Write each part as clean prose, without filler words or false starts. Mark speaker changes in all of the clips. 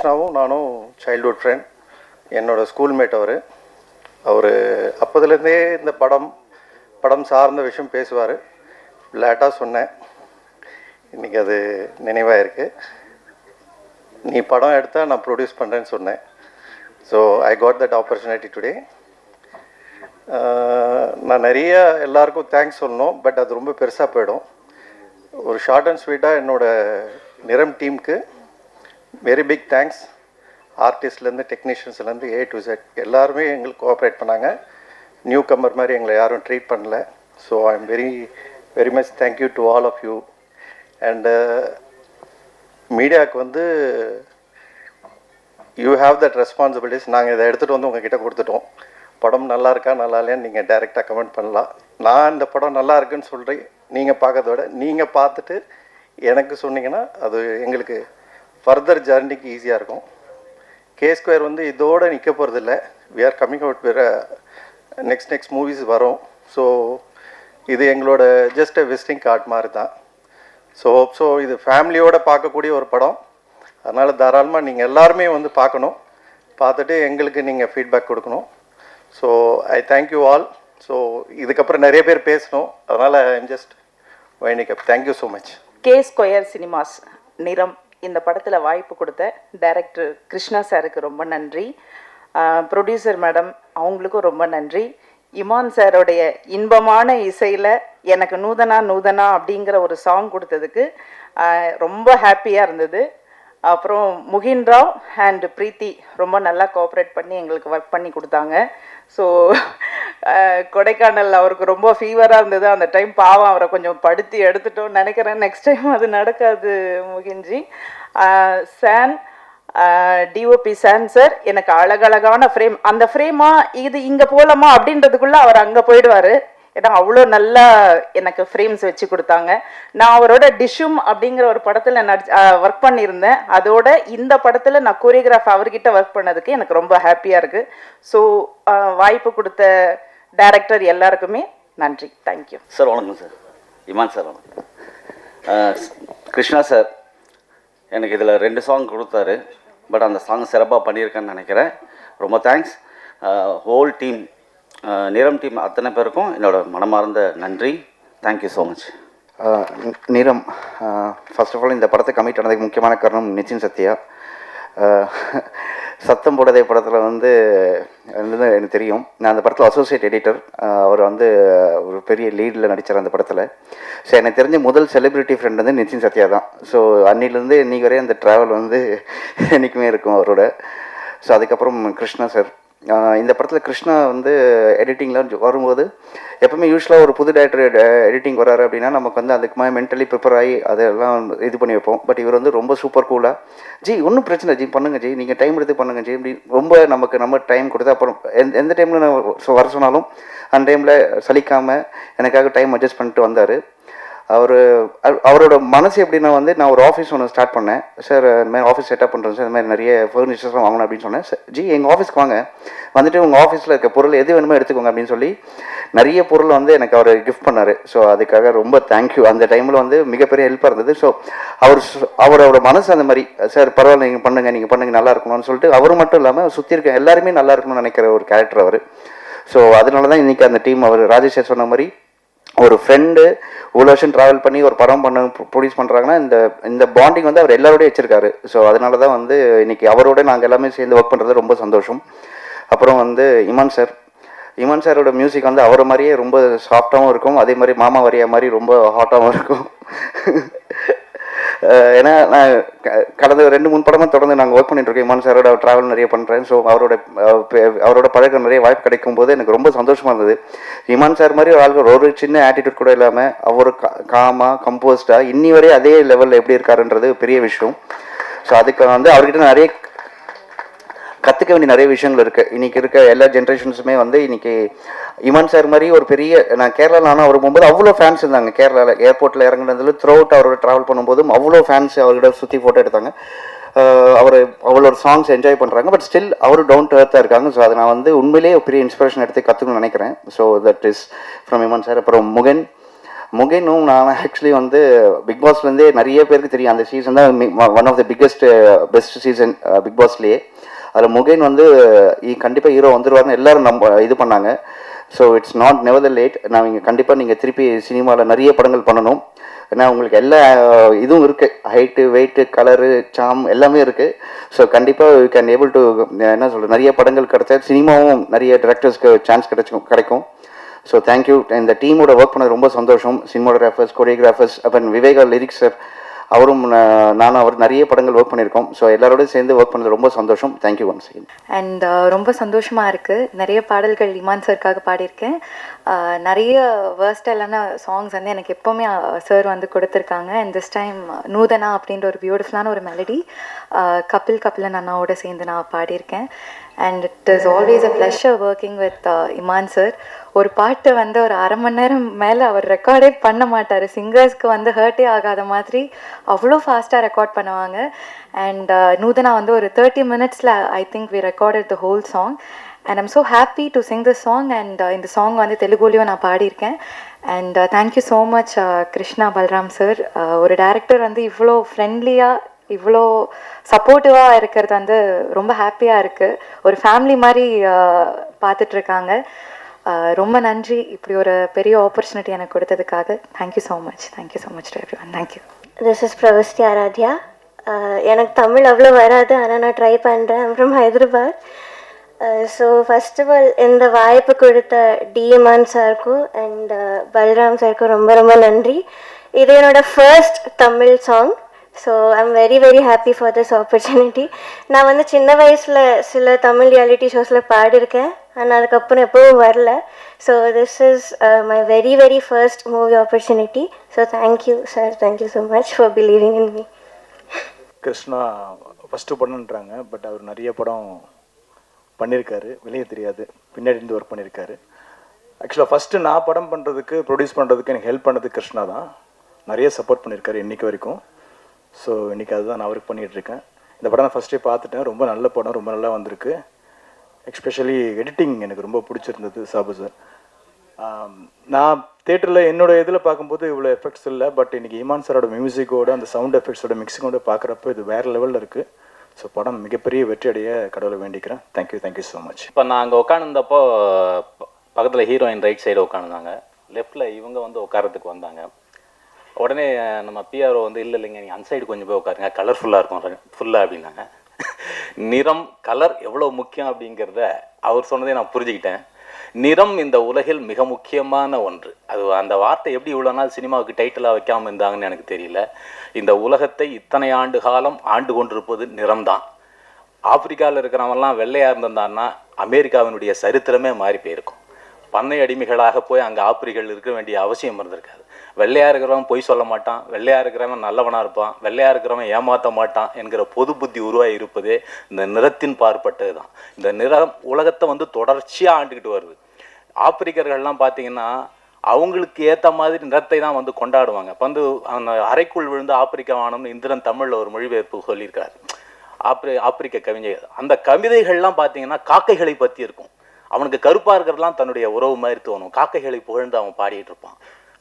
Speaker 1: கிருஷ்ணாவும் நானும் childhood friend. என்னோடய schoolmate அவர் அப்போதுலேருந்தே இந்த படம் சார்ந்த விஷயம் பேசுவார். லேட்டாக சொன்னேன், இன்றைக்கி அது நினைவாக இருக்குது. நீ படம் எடுத்தால் நான் ப்ரொடியூஸ் பண்ணுறேன்னு சொன்னேன். So I got that opportunity today. நான் நிறைய எல்லாருக்கும் தேங்க்ஸ் சொல்லணும், பட் அது ரொம்ப பெருசாக போயிடும். ஒரு ஷார்ட் அண்ட் ஸ்வீட்டாக என்னோடய நிறம் டீமுக்கு வெரி பிக் தேங்க்ஸ். ஆர்டிஸ்ட்லேருந்து டெக்னீஷியன்ஸ்லேருந்து A to Z எல்லாருமே எங்களுக்கு கோஆப்ரேட் பண்ணாங்க. நியூ கம்மர் மாதிரி எங்களை யாரும் ட்ரீட் பண்ணல. So I am very very much thank you to all of you. And மீடியாவுக்கு யூ ஹாவ் தட் ரெஸ்பான்சிபிலிட்டிஸ். நாங்கள் இதை எடுத்துகிட்டு உங்ககிட்ட கொடுத்துட்டோம். படம் நல்லா இருக்கா நல்லா இல்லையான்னு நீங்கள் டைரெக்டாக கமெண்ட் பண்ணலாம். நான் இந்த படம் நல்லா இருக்குன்னு சொல்கிறேன், நீங்கள் பார்க்கறத விட நீங்கள் பார்த்துட்டு எனக்கு சொன்னீங்கன்னா அது எங்களுக்கு ஃபர்தர் ஜர்னிக்கு ஈஸியாக இருக்கும். K-Square இதோடு நிற்க போகிறதில்ல. வி ஆர் கம்மிங் அவுட் வேறு நெக்ஸ்ட் மூவிஸ் வரும். ஸோ இது எங்களோட ஜஸ்ட் விசிட்டிங் கார்டு மாதிரி தான். ஸோ இது ஃபேமிலியோடு பார்க்கக்கூடிய ஒரு படம். அதனால் தாராளமாக நீங்கள் எல்லாருமே பார்க்கணும். பார்த்துட்டு எங்களுக்கு நீங்கள் ஃபீட்பேக் கொடுக்கணும். So I thank you all. So இதுக்கப்புறம் நிறைய பேர் பேசணும், அதனால் I'm just winding up. Thank you so much.
Speaker 2: K-Square cinemas நிறம் இந்த படத்தில் வாய்ப்பு கொடுத்த டைரக்டர் கிருஷ்ணா சாருக்கு ரொம்ப நன்றி. ப்ரொடியூசர் மேடம் அவங்களுக்கும் ரொம்ப நன்றி. இமான் சாரோடைய இன்பமான இசையில் எனக்கு நூதனா அப்படிங்கிற ஒரு சாங் கொடுத்ததுக்கு ரொம்ப ஹாப்பியாக இருந்தது. அப்புறம் முகின் ராவ் அண்ட் பிரீத்தி ரொம்ப நல்லா கோஆப்ரேட் பண்ணி எங்களுக்கு ஒர்க் பண்ணி கொடுத்தாங்க. ஸோ கொடைக்கானல் அவருக்கு ரொம்ப ஃபீவராக இருந்தது அந்த டைம். பாவம் அவரை கொஞ்சம் படுத்தி எடுத்துட்டோம்னு நினைக்கிறேன். நெக்ஸ்ட் டைம் அது நடக்காது முகின்ஜி. சான் டிஓபி சான் சார் எனக்கு அழகழகான ஃப்ரேம், அந்த ஃப்ரேமா இது இங்கே போகலாமா அப்படின்றதுக்குள்ளே அவர் அங்கே போயிடுவார். ஏன்னா அவ்வளோ நல்லா எனக்கு ஃப்ரேம்ஸ் வச்சு கொடுத்தாங்க. நான் அவரோட டிஷ்யூம் அப்படிங்கிற ஒரு படத்தில் ஒர்க் பண்ணியிருந்தேன். அதோட இந்த படத்தில் நான் கோரியோகிராஃப் அவர்கிட்ட ஒர்க் பண்ணதுக்கு எனக்கு ரொம்ப ஹாப்பியாக இருக்குது. ஸோ வாய்ப்பு கொடுத்த டைரக்டர் எல்லாருக்குமே நன்றி. Thank you
Speaker 3: sir. வணக்கம் சார். இமான் சார் வணக்கம். கிருஷ்ணா சார் எனக்கு இதில் 2 சாங் கொடுத்தாரு. பட் அந்த சாங் சிறப்பாக பண்ணியிருக்கேன்னு நினைக்கிறேன். ரொம்ப தேங்க்ஸ். ஹோல் டீம், நிறம் டீம் அத்தனை பேருக்கும் என்னோட மனமார்ந்த நன்றி. Thank you so much.
Speaker 4: நிறம் ஃபர்ஸ்ட் ஆஃப் ஆல் இந்த படத்தை கமிட் ஆனதுக்கு முக்கியமான காரணம் நிச்சின் சத்யா. சத்தம் போடதே படத்தில் எனக்கு தெரியும். நான் அந்த படத்தில் அசோசியேட் எடிட்டர். அவர் ஒரு பெரிய லீடில் நடித்தார் அந்த படத்தில். ஸோ எனக்கு தெரிஞ்ச முதல் செலிப்ரிட்டி ஃப்ரெண்ட் நிச்சின் சத்யா தான். ஸோ அன்னிலேருந்து இன்றைக்கி வரையும் அந்த ட்ராவல் என்றைக்குமே இருக்கும் அவரோட. ஸோ அதுக்கப்புறம் கிருஷ்ணா சார். இந்த படத்தில் கிருஷ்ணா எடிட்டிங்லாம் வரும்போது எப்பவுமே யூஸ்வலாக ஒரு புது டைரக்டர் எடிட்டிங் வராரு அப்படின்னா நமக்கு அதுக்கு மாதிரி மென்டலி ப்ரிப்பேர் ஆகி அதெல்லாம் இது பண்ணி வைப்போம். பட் இவர் ரொம்ப சூப்பர் கூலாக, ஜி ஒன்றும் பிரச்சனை ஜி பண்ணுங்க ஜி, நீங்கள் டைம் எடுத்து பண்ணுங்க ஜி இப்படி ரொம்ப நம்ம டைம் கொடுத்து அப்புறம் எந்த டைமில் நான் வர சொன்னாலும் அந்த டைமில் சலிக்காமல் எனக்காக டைம் அட்ஜஸ்ட் பண்ணிட்டு வந்தார். அவரோட மனசு எப்படின்னா நான் ஒரு ஆஃபீஸ் ஒன்று ஸ்டார்ட் பண்ணேன். சார் இந்த மாதிரி ஆஃபீஸ் செட்டப் பண்ணுறேன் சார், இந்த மாதிரி நிறைய ஃபர்னிச்சர்ஸ்லாம் வாங்கணும் அப்படின்னு சொன்னேன். சார் ஜி எங்கள் ஆஃபீஸ்க்கு வாங்க, வந்துட்டு உங்கள் ஆஃபீஸில் இருக்க பொருள் எது வேணுமோ எடுத்துக்கோங்க அப்படின்னு சொல்லி நிறைய பொருள் எனக்கு அவர் கிஃப்ட் பண்ணார். ஸோ அதுக்காக ரொம்ப தேங்க்யூ. அந்த டைமில் மிகப்பெரிய ஹெல்ப்பாக இருந்தது. ஸோ அவரோட மனசு அந்த மாதிரி, சார் பரவாயில்ல நீங்கள் பண்ணுங்கள் நல்லா இருக்கணும்னு சொல்லிட்டு அவர் மட்டும் இல்லாமல் சுற்றி இருக்க எல்லாருமே நல்லா இருக்கணும்னு நினைக்கிற ஒரு கேரக்டர் அவர். ஸோ அதனால தான் இன்றைக்கி அந்த டீம் அவர் ராஜேஷ் சார் சொன்ன மாதிரி ஒரு ஃப்ரெண்டு இவ்வளோ வருஷம் ட்ராவல் பண்ணி ஒரு படம் ப்ரொடியூஸ் பண்ணுறாங்கன்னா இந்த பாண்டிங் அவர் எல்லாரோடய வச்சுருக்காரு. ஸோ அதனால தான் இன்றைக்கி அவரோட நாங்கள் எல்லாமே சேர்ந்து ஒர்க் பண்ணுறது ரொம்ப சந்தோஷம். அப்புறம் இமான் சாரோட மியூசிக் அவரை மாதிரியே ரொம்ப சாஃப்டாகவும் இருக்கும், அதே மாதிரி மாமா வரியா மாதிரி ரொம்ப ஹாட்டாகவும் இருக்கும். ஏன்னா நான் கடந்த 2-3 படமாக தொடர்ந்து நாங்கள் ஒர்க் பண்ணிட்டுருக்கோம். இமான் சாரோட ட்ராவல் நிறைய பண்ணுறேன். ஸோ அவரோட பழக்கம் நிறைய வாய்ப்பு கிடைக்கும் போது எனக்கு ரொம்ப சந்தோஷமாக இருந்தது. இமான் சார் மாதிரி ஒரு சின்ன ஆட்டிடியூட் கூட இல்லாமல் அவர் காமாக கம்போஸ்டாக இன்னி வரை அதே லெவலில் எப்படி இருக்காருன்றது பெரிய விஷயம். ஸோ அதுக்கு அவர்கிட்ட நிறைய கற்றுக்க வேண்டிய நிறைய விஷயங்கள் இருக்குது. இன்றைக்கி இருக்க எல்லா ஜென்ரேஷன்ஸுமே இன்றைக்கி இமான் சார் மாதிரி ஒரு பெரிய, நான் கேரளாவில் ஆனால் அவர் போகும்போது அவ்வளோ ஃபேன்ஸ் இருந்தாங்க. கேரளாவில் ஏர்போர்ட்டில் இறங்குனதுல த்ரூ அவுட் அவரோட ட்ராவல் பண்ணும்போதும் அவ்வளோ ஃபேன்ஸ் அவர்கிட்ட சுற்றி ஃபோட்டோ எடுத்தாங்க. அவர் அவ்வளோ சாங்ஸ் என்ஜாய் பண்ணுறாங்க. பட் ஸ்டில் அவர் டவுன் டு எர்த்தாக இருக்காங்க. ஸோ அதை நான் உண்மையிலேயே பெரிய இன்ஸ்பிரேஷன் எடுத்து கற்றுக்கணும்னு நினைக்கிறேன். So that is from Imman sir. அப்புறம் முகன் முகேனும் நான் ஆக்சுவலி வந்து பிக் பாஸ்லேருந்தே நிறைய பேருக்கு தெரியும். அந்த சீசன் தான் one of the best season big பாஸ்லேயே. அதில் முகேன் வந்து கண்டிப்பாக ஹீரோ வந்துடுவார்னு எல்லோரும் இது பண்ணாங்க. So it's not never the late. கண்டிப்பாக நீங்கள் திருப்பி சினிமாவில் நிறைய படங்கள் பண்ணணும். ஏன்னா உங்களுக்கு எல்லா இதுவும் இருக்குது, ஹைட்டு, வெயிட்டு, கலரு, சாம் எல்லாமே இருக்குது. ஸோ கண்டிப்பாக யூ கேன் ஏபிள் டு என்ன சொல்கிறது, நிறைய படங்கள் கிடைச்சா சினிமாவும் நிறைய டிரெக்டர்ஸ்க்கு சான்ஸ் கிடைக்கும். So thank you. இந்த டீமோட ஒர்க் பண்ணது ரொம்ப சந்தோஷம். சினிமோகிராஃபர்ஸ், கொரியோகிராஃபர்ஸ், அப்புறம் விவேகா லிரிக்ஸ் சார், அவரும் நானும் அவர் நிறைய படங்கள் ஒர்க் பண்ணியிருக்கோம். ஸோ எல்லாரோடையும் சேர்ந்து ஒர்க் பண்ணது ரொம்ப சந்தோஷம். Thank you once again.
Speaker 5: அண்ட் ரொம்ப சந்தோஷமாக இருக்குது. நிறைய பாடல்கள் இமான் சாருக்காக பாடியிருக்கேன். நிறைய வேர்ஸ்டைலான சாங்ஸ் வந்து எனக்கு எப்போவுமே சார் வந்து கொடுத்துருக்காங்க. அண்ட் திஸ் டைம் நூதனா அப்படின்ற ஒரு பியூட்டிஃபுல்லான ஒரு மெலடி கபிலன் அண்ணாவோட சேர்ந்து நான் பாடியிருக்கேன். And it is always a pleasure working with Imman sir. ஒரு பாட்டு வந்து ஒரு அரை மணி நேரம் மேலே அவர் ரெக்கார்டே பண்ண மாட்டார். சிங்கர்ஸ்க்கு வந்து ஹர்ட்டே ஆகாத மாதிரி அவ்வளோ ஃபாஸ்ட்டாக ரெக்கார்ட் பண்ணுவாங்க. அண்ட் நூதனா வந்து ஒரு 30 minutesல I think we recorded the whole song. And I'm so happy to sing this song. And இந்த சாங் வந்து தெலுங்குலேயும் நான் பாடியிருக்கேன். And thank you so much Krishna Balram sir. ஒரு டைரக்டர் வந்து இவ்வளோ ஃப்ரெண்ட்லியாக, இவ்வளோ சப்போர்ட்டிவாக இருக்கிறது வந்து ரொம்ப ஹாப்பியாக இருக்குது. ஒரு ஃபேமிலி மாதிரி பார்த்துட்ருக்காங்க. ரொம்ப நன்றி இப்படி ஒரு பெரிய ஆப்பர்ச்சுனிட்டி எனக்கு கொடுத்ததுக்காக. Thank you so much to everyone. Thank you.
Speaker 6: This is Pravasthi Aradhya. எனக்கு தமிழ் அவ்வளோ வராது, ஆனால் நான் ட்ரை பண்ணுறேன். I'm from Hyderabad. So first of all இந்த வாய்ப்பு கொடுத்த டிஎம்ஆன் சாருக்கும் அண்ட் பல்ராம் சாருக்கும் ரொம்ப ரொம்ப நன்றி. இது என்னோட first Tamil song. So I'm very very happy for this opportunity. நான் வந்து சின்ன வயசில் சில தமிழ் ரியாலிட்டி ஷோஸில் பாடியிருக்கேன், ஆனால் அதுக்கப்புறம் எப்பவும் வரல. So this is my very very first movie opportunity. So thank you sir, thank you so much for believing in me.
Speaker 7: Krishna first படம்ன்றாங்க, பட் அவர் நிறைய படம் பண்ணியிருக்காரு, வெளியே தெரியாது, பின்னாடி இருந்து ஒர்க் பண்ணியிருக்காரு. ஆக்சுவலாக ஃபஸ்ட்டு நான் படம் பண்ணுறதுக்கு, ப்ரொடியூஸ் பண்ணுறதுக்கு எனக்கு ஹெல்ப் பண்ணது கிருஷ்ணா தான். நிறைய சப்போர்ட் பண்ணியிருக்காரு இன்றைக்கி வரைக்கும். ஸோ இன்றைக்கி அதுதான் நான் ஒர்க் பண்ணிகிட்ருக்கேன். இந்த படம் நான் ஃபஸ்ட்டே பார்த்துட்டேன். ரொம்ப நல்ல படம், ரொம்ப நல்லா வந்திருக்கு. எஸ்பெஷலி எடிட்டிங் எனக்கு ரொம்ப பிடிச்சிருந்தது சாபு சார். நான் தேட்டரில் என்னோடய இதில் பார்க்கும்போது இவ்வளோ எஃபெக்ட்ஸ் இல்லை, பட் இன்றைக்கி இமான் சாரோட மியூசிக்கோட அந்த சவுண்ட் எஃபெக்ட்ஸோட மிக்சிங்கோட பார்க்குறப்ப இது வேறு லெவலில் இருக்குது. ஸோ படம் மிகப்பெரிய வெற்றி அடைய கடவுளை வேண்டிக்கிறேன். Thank you so much.
Speaker 8: இப்போ நான் அங்கே உட்காந்துருந்தப்போ பக்கத்தில் ஹீரோயின் ரைட் சைடு உட்காந்துருந்தாங்க, லெஃப்டில் இவங்க வந்து உட்காரத்துக்கு வந்தாங்க. உடனே நம்ம பிஆர்ஓ வந்து இல்லைங்க நீங்கள் அந்த சைடு கொஞ்சம் போய் உட்காருங்க, கலர்ஃபுல்லாக இருக்கும் ஃபுல்லாக அப்படின்னாங்க. நிறம், கலர் எவ்வளோ முக்கியம் அப்படிங்கிறத அவர் சொன்னதே நான் புரிஞ்சுக்கிட்டேன். நிறம் இந்த உலகில் மிக முக்கியமான ஒன்று. அது அந்த வார்த்தை எப்படி இவ்வளோ நாள் சினிமாவுக்கு டைட்டிலாக வைக்காமல் இருந்தாங்கன்னு எனக்கு தெரியல. இந்த உலகத்தை இத்தனை ஆண்டு காலம் ஆண்டு கொண்டிருப்பது நிறம்தான். ஆப்பிரிக்காவில் இருக்கிறவங்கலாம் வெள்ளையாக இருந்திருந்தான்னா அமெரிக்காவினுடைய சரித்திரமே மாறி போயிருக்கும். பண்ணை அடிமைகளாக போய் அங்கே ஆப்பிரிக்கர்கள் இருக்க வேண்டிய அவசியம் இருந்திருக்காது. வெள்ளையாக இருக்கிறவன் பொய் சொல்ல மாட்டான், வெள்ளையாக இருக்கிறவன் நல்லவனாக இருப்பான், வெள்ளையாக இருக்கிறவன் ஏமாற்ற மாட்டான் என்கிற பொது புத்தி உருவாகி இருப்பதே இந்த நிறத்தின் பார்ப்பட்டது தான். இந்த நிறம் உலகத்தை வந்து தொடர்ச்சியாக ஆண்டுக்கிட்டு வருது. ஆப்பிரிக்கர்கள்லாம் பார்த்தீங்கன்னா அவங்களுக்கு ஏற்ற மாதிரி நிறத்தை தான் வந்து கொண்டாடுவாங்க. இப்போ வந்து அந்த அறைக்குள் விழுந்து ஆப்பிரிக்கா வானம்னு இந்திரன் தமிழில் ஒரு மொழிபெயர்ப்பு சொல்லியிருக்காரு, ஆப்பிரிக்க கவிஞர். அந்த கவிதைகள்லாம் பார்த்தீங்கன்னா காக்கைகளை பற்றி இருக்கும். அவனுக்கு கருப்பாக இருக்கிறதுலாம் தன்னுடைய உறவு மாதிரி தோணும். காக்கைகளை புகழ்ந்து அவன் பாடிட்டு இருப்பான்.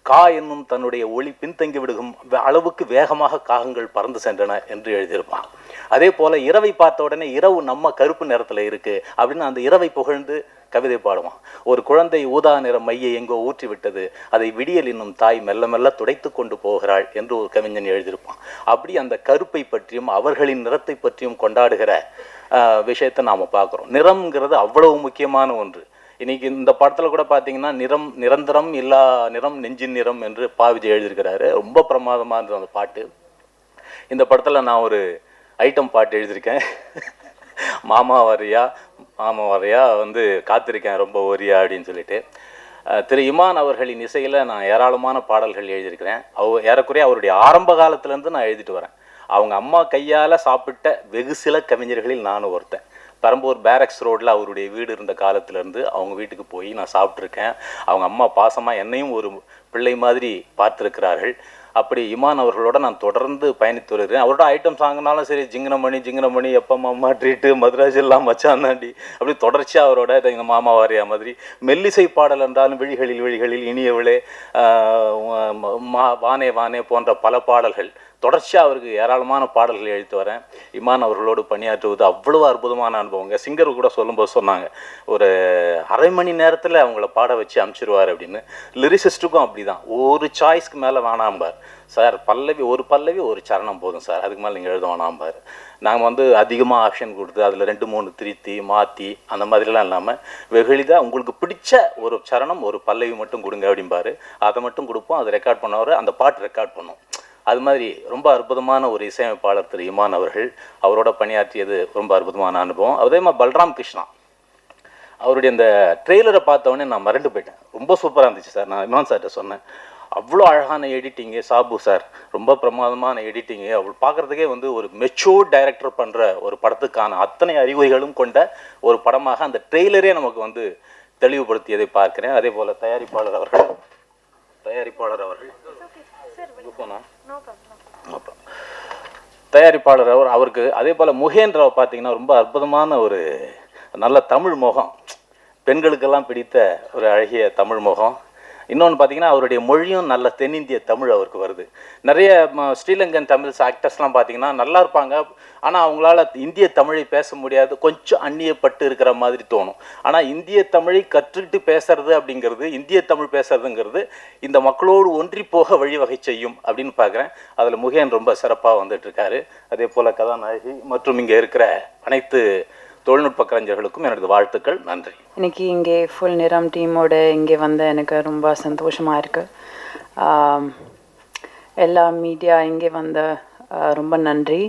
Speaker 8: கா என்னும் தன்னுடைய ஒளி பின்தங்கி விடுகும் அளவுக்கு வேகமாக காகங்கள் பறந்து சென்றன என்று எழுதியிருப்பான். அதே போல் இரவை பார்த்த உடனே இரவு நம்ம கருப்பு நிறத்தில் இருக்குது அப்படின்னு அந்த இரவை புகழ்ந்து கவிதை பாடுவான். ஒரு குழந்தை ஊதா நிற மையை எங்கோ ஊற்றி விட்டது, அதை விடியல் என்னும் தாய் மெல்ல மெல்ல துடைத்து கொண்டு போகிறாள் என்று ஒரு கவிஞன் எழுதியிருப்பான். அப்படி அந்த கருப்பை பற்றியும் அவர்களின் நிறத்தை பற்றியும் கொண்டாடுகிற விஷயத்தை நாம் பார்க்குறோம். நிறம்ங்கிறது அவ்வளவு முக்கியமான ஒன்று. இன்னைக்கு இந்த படத்தில் கூட பார்த்தீங்கன்னா நிறம் நிரந்தரம் இல்லா நிறம் நெஞ்சின் நிறம் என்று பாவிஜி எழுதியிருக்கிறாரு. ரொம்ப பிரமாதமாக இருந்தது அந்த பாட்டு. இந்த படத்தில் நான் ஒரு ஐட்டம் பாட்டு எழுதியிருக்கேன். மாமா வரையா வந்து காத்திருக்கேன் ரொம்ப ஓரியா அப்படின்னு சொல்லிட்டு. திரு இமான் அவர்களின் இசையில் நான் ஏராளமான பாடல்கள் எழுதியிருக்கிறேன். ஏறக்குறைய அவருடைய ஆரம்ப காலத்திலேருந்து நான் எழுதிட்டு வரேன். அவங்க அம்மா கையால் சாப்பிட்ட வெகு சில கவிஞர்களில் நானும் ஒருத்தன். பெரம்பூர் பேரக்ஸ் ரோடில் அவருடைய வீடு இருந்த காலத்திலேருந்து அவங்க வீட்டுக்கு போய் நான் சாப்பிட்ருக்கேன். அவங்க அம்மா பாசமாக என்னையும் ஒரு பிள்ளை மாதிரி பார்த்துருக்கிறார்கள். அப்படி இமான் அவர்களோட நான் தொடர்ந்து பயணித்து வருகிறேன். அவரோட ஐட்டம் சாங்னாலும் சரி, ஜிங்கனமணி எப்போ மாமா ட்ரீட்டு, மதுராஜ் எல்லாம் மச்சான் தாண்டி, அப்படி தொடர்ச்சியாக அவரோட எங்கள் மாமா வாரியா மாதிரி மெல்லிசை பாடல் என்றாலும் விழிகளில் இனியவளே, வானே வானே போன்ற பல பாடல்கள் தொடர்ச்சியாக அவருக்கு ஏராளமான பாடல்கள் எழுத்து வரேன். இமான் அவர்களோடு பணியாற்றுவது அவ்வளோ அற்புதமான அனுபவங்க. சிங்கர் கூட சொல்லும்போது சொன்னாங்க, ஒரு அரை மணி நேரத்தில் அவங்கள பாட வச்சு அனுப்பிச்சிருவார் அப்படின்னு. லிரிசிஸ்ட்டுக்கும் அப்படி தான், ஒரு சாய்ஸ்க்கு மேலே வேணாம்பார் சார். ஒரு பல்லவி ஒரு சரணம் போதும் சார், அதுக்கு மேலே நீங்கள் எழுத வேணாம்பார். நாங்கள் அதிகமாக ஆப்ஷன் கொடுத்து அதில் 2-3 திருத்தி மாற்றி அந்த மாதிரிலாம் இல்லாமல் வெகுளிதாக உங்களுக்கு பிடிச்ச ஒரு சரணம் ஒரு பல்லவி மட்டும் கொடுங்க அப்படிம்பார். அதை மட்டும் கொடுப்போம், அதை ரெக்கார்ட் பண்ணவர், அந்த பாட்டு ரெக்கார்ட் பண்ணோம். அது மாதிரி ரொம்ப அற்புதமான ஒரு இசையமைப்பாளர் திரு இமான் அவர்கள். அவரோட பணியாற்றியது ரொம்ப அற்புதமான அனுபவம். அதே மாதிரி பல்ராம் கிருஷ்ணா அவருடைய இந்த ட்ரெய்லரை பார்த்தவொடனே நான் மறந்து போயிட்டேன். ரொம்ப சூப்பராக இருந்துச்சு சார். நான் இமான் சார்கிட்ட சொன்னேன், அவ்வளோ அழகான எடிட்டிங்கு. சாபு சார் ரொம்ப பிரமாதமான எடிட்டிங்கு. அவர் பார்க்குறதுக்கே ஒரு மெச்சூர்ட் டைரக்டர் பண்ணுற ஒரு படத்துக்கான அத்தனை அறிகுறிகளும் கொண்ட ஒரு படமாக அந்த ட்ரெய்லரே நமக்கு தெளிவுபடுத்தியதை பார்க்குறேன். அதே போல் தயாரிப்பாளர் அவர்கள் அவருக்கு அதே போல் முகேந்திராவை பார்த்தீங்கன்னா ரொம்ப அற்புதமான ஒரு நல்ல தமிழ் முகம், பெண்களுக்கெல்லாம் பிடித்த ஒரு அழகிய தமிழ் முகம். இன்னொன்று பார்த்தீங்கன்னா அவருடைய மொழியும் நல்ல தென்னிந்திய தமிழ் அவருக்கு வருது. நிறைய ஸ்ரீலங்கன் தமிழ்ஸ் ஆக்டர்ஸ்லாம் பார்த்தீங்கன்னா நல்லா இருப்பாங்க, ஆனால் அவங்களால இந்திய தமிழை பேச முடியாது, கொஞ்சம் அந்நியப்பட்டு இருக்கிற மாதிரி தோணும். ஆனால் இந்திய தமிழை கற்றுக்கிட்டு பேசுறது அப்படிங்கிறது, இந்திய தமிழ் பேசுறதுங்கிறது இந்த மக்களோடு ஒன்றி போக வழிவகை செய்யும் அப்படின்னு பார்க்குறேன். அதில் முகேன் ரொம்ப சிறப்பாக வந்துட்டுருக்காரு. அதே போல் கதாநாயகி மற்றும் இங்கே இருக்கிற அனைத்து தொழில்நுட்ப கலைஞர்களுக்கும் எனது வாழ்த்துக்கள். நன்றி.
Speaker 9: இன்னைக்கு இங்கே ஃபுல் நிறம் டீமோட இங்கே வந்த எனக்கு ரொம்ப சந்தோஷமாக இருக்குது. எல்லா மீடியா இங்கே வந்த ரொம்ப நன்றி.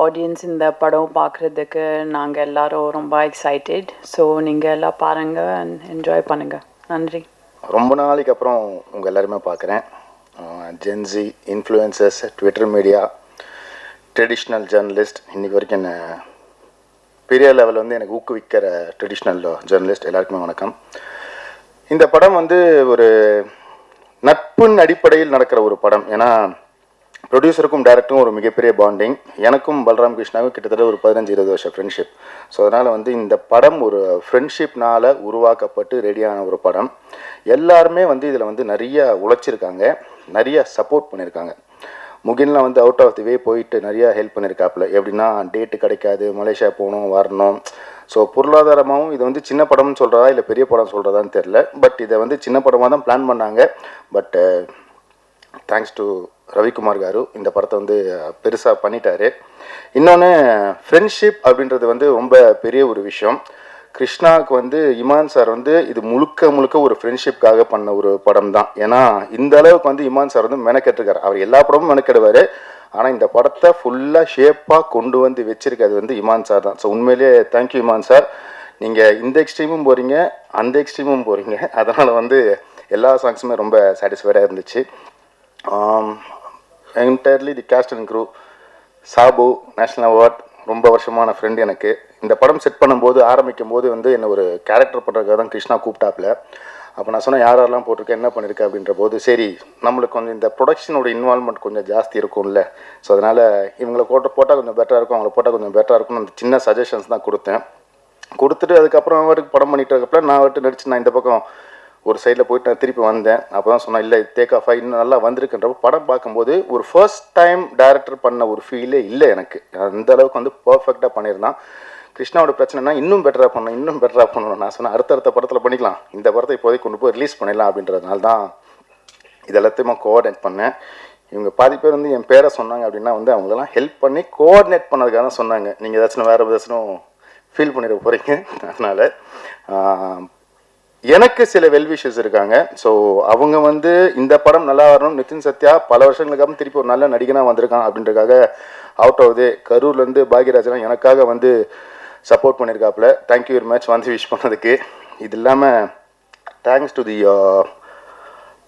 Speaker 9: ஆடியன்ஸ் இந்த படம் பார்க்குறதுக்கு நாங்கள் எல்லோரும் ரொம்ப எக்ஸைட்டட். ஸோ நீங்கள் எல்லாம் பாருங்கள் அண்ட் என்ஜாய் பண்ணுங்கள். நன்றி.
Speaker 10: ரொம்ப நாளைக்கு அப்புறம் உங்கள் எல்லாருமே பார்க்குறேன். Gen Z influencers, Twitter media, traditional journalist, இன்றைக்கி வரைக்கும் என்ன பெரிய லெவலில் எனக்கு ஊக்குவிக்கிற ட்ரெடிஷ்னல் ஜேர்னலிஸ்ட் எல்லாருக்குமே வணக்கம். இந்த படம் ஒரு நட்பின் அடிப்படையில் நடக்கிற ஒரு படம். ஏன்னா ப்ரொடியூசருக்கும் டைரக்டருக்கும் ஒரு மிகப்பெரிய பாண்டிங். எனக்கும் பல்ராம் கிருஷ்ணாவுக்கும் கிட்டத்தட்ட ஒரு 15-20 வருஷம் ஃப்ரெண்ட்ஷிப். ஸோ அதனால் இந்த படம் ஒரு ஃப்ரெண்ட்ஷிப்னால் உருவாக்கப்பட்டு ரெடியான ஒரு படம். எல்லாருமே இதில் நிறைய உழைச்சிருக்காங்க, நிறைய சப்போர்ட் பண்ணியிருக்காங்க. முகின்லாம் அவுட் ஆஃப் தி வே போயிட்டு நிறையா ஹெல்ப் பண்ணியிருக்காப்புல. எப்படின்னா டேட்டு கிடைக்காது, மலேசியா போகணும் வரணும். ஸோ பொருளாதாரமாகவும் இது சின்ன படம்னு சொல்கிறதா இல்லை பெரிய படம் சொல்கிறதான்னு தெரில. பட் இதை சின்ன படமாக தான் பிளான் பண்ணாங்க. But thanks to Ravikumar car இந்த படத்தை பெருசாக பண்ணிட்டாரு. இன்னொன்று ஃப்ரெண்ட்ஷிப் அப்படின்றது ரொம்ப பெரிய ஒரு விஷயம். கிருஷ்ணாவுக்கு இமான் சார் இது முழுக்க ஒரு ஃப்ரெண்ட்ஷிப்காக பண்ண ஒரு படம் தான். ஏன்னா இந்த அளவுக்கு இமான் சார் மெனக்கெட்டுருக்காரு. அவர் எல்லா படமும் மெனக்கெடுவார், ஆனால் இந்த படத்தை ஃபுல்லாக ஷேப்பாக கொண்டு வச்சிருக்கிறது இமான் சார் தான். ஸோ உண்மையிலேயே தேங்க்யூ இமான் சார். நீங்கள் இந்த எக்ஸ்ட்ரீமும் போகிறீங்க, அந்த எக்ஸ்ட்ரீமும் போகிறீங்க. அதனால் எல்லா சாங்ஸுமே ரொம்ப சாட்டிஸ்ஃபைடாக இருந்துச்சு. Entirely the cast and crew, Sabu national award, ரொம்ப வருஷமான ஃப்ரெண்டு எனக்கு. இந்த படம் செட் பண்ணும்போது ஆரம்பிக்கும் போது என்ன ஒரு கேரக்டர் பண்ணுறதுக்காக தான் கிருஷ்ணா கூப்பிட்டாப்புல. அப்போ நான் சொன்னேன் யாரெல்லாம் போட்டிருக்கேன், என்ன பண்ணியிருக்கேன் அப்படின்ற போது, சரி நம்மளுக்கு இந்த ப்ரொடக்ஷனோட இன்வால்மெண்ட் கொஞ்சம் ஜாஸ்தி இருக்கும்ல, ஸோ அதனால் இவங்களை போட்டால் கொஞ்சம் பெட்டராக இருக்கும், அவங்கள போட்டால் கொஞ்சம் பெட்டராக இருக்கும்னு அந்த சின்ன சஜஷன்ஸ் தான் கொடுத்துட்டு அதுக்கப்புறம் அவருக்கு படம் பண்ணிட்டு இருக்கப்பல நான் அவர்கிட்ட நடிச்சு நான் இந்த பக்கம் ஒரு சைடில் போயிட்டு நான் திருப்பி வந்தேன். அப்போ தான் சொன்னேன், இல்லை டேக் ஆஃப் இன்னும் நல்லா வந்திருக்குன்றப்ப படம் பார்க்கும்போது ஒரு ஃபர்ஸ்ட் டைம் டைரக்டர் பண்ண ஒரு ஃபீலே இல்லை எனக்கு. அந்த அளவுக்கு பர்ஃபெக்டாக பண்ணியிருந்தான். கிருஷ்ணாவோட பிரச்சனைனா இன்னும் பெட்டராக பண்ணணும். நான் சொன்னேன் அடுத்தடுத்த படத்தில் பண்ணிக்கலாம், இந்த படத்தை இப்போதைக்கு கொண்டு போய் ரிலீஸ் பண்ணிடலாம் அப்படின்றதுனால தான் இது எல்லாத்தையுமே கோஆர்டினேட் பண்ணேன். இவங்க பாதி பேர் என் பேரை சொன்னாங்க அப்படின்னா அவங்களெல்லாம் ஹெல்ப் பண்ணி கோஆர்டினேட் பண்ணதுக்காக தான் சொன்னாங்க. நீங்கள் ஏதாச்சும் வேறு ஏதாச்சும் ஃபீல் பண்ணிட போகிறீங்க. அதனால் எனக்கு சில வெல்விஷஸ் இருக்காங்க. ஸோ அவங்க இந்த படம் நல்லா வரணும். நிதின் சத்யா பல வருஷங்களுக்கு அப்புறம் திருப்பி ஒரு நல்ல நடிகனாக வந்திருக்கான் அப்படின்றக்காக அவுட் ஆகுது. கரூர்லேருந்து பாக்யராஜெலாம் எனக்காக சப்போர்ட் பண்ணியிருக்காப்புல. தேங்க்யூ வெரி மச் விஷ் பண்ணதுக்கு. இது இல்லாமல் தேங்க்ஸ் டு தி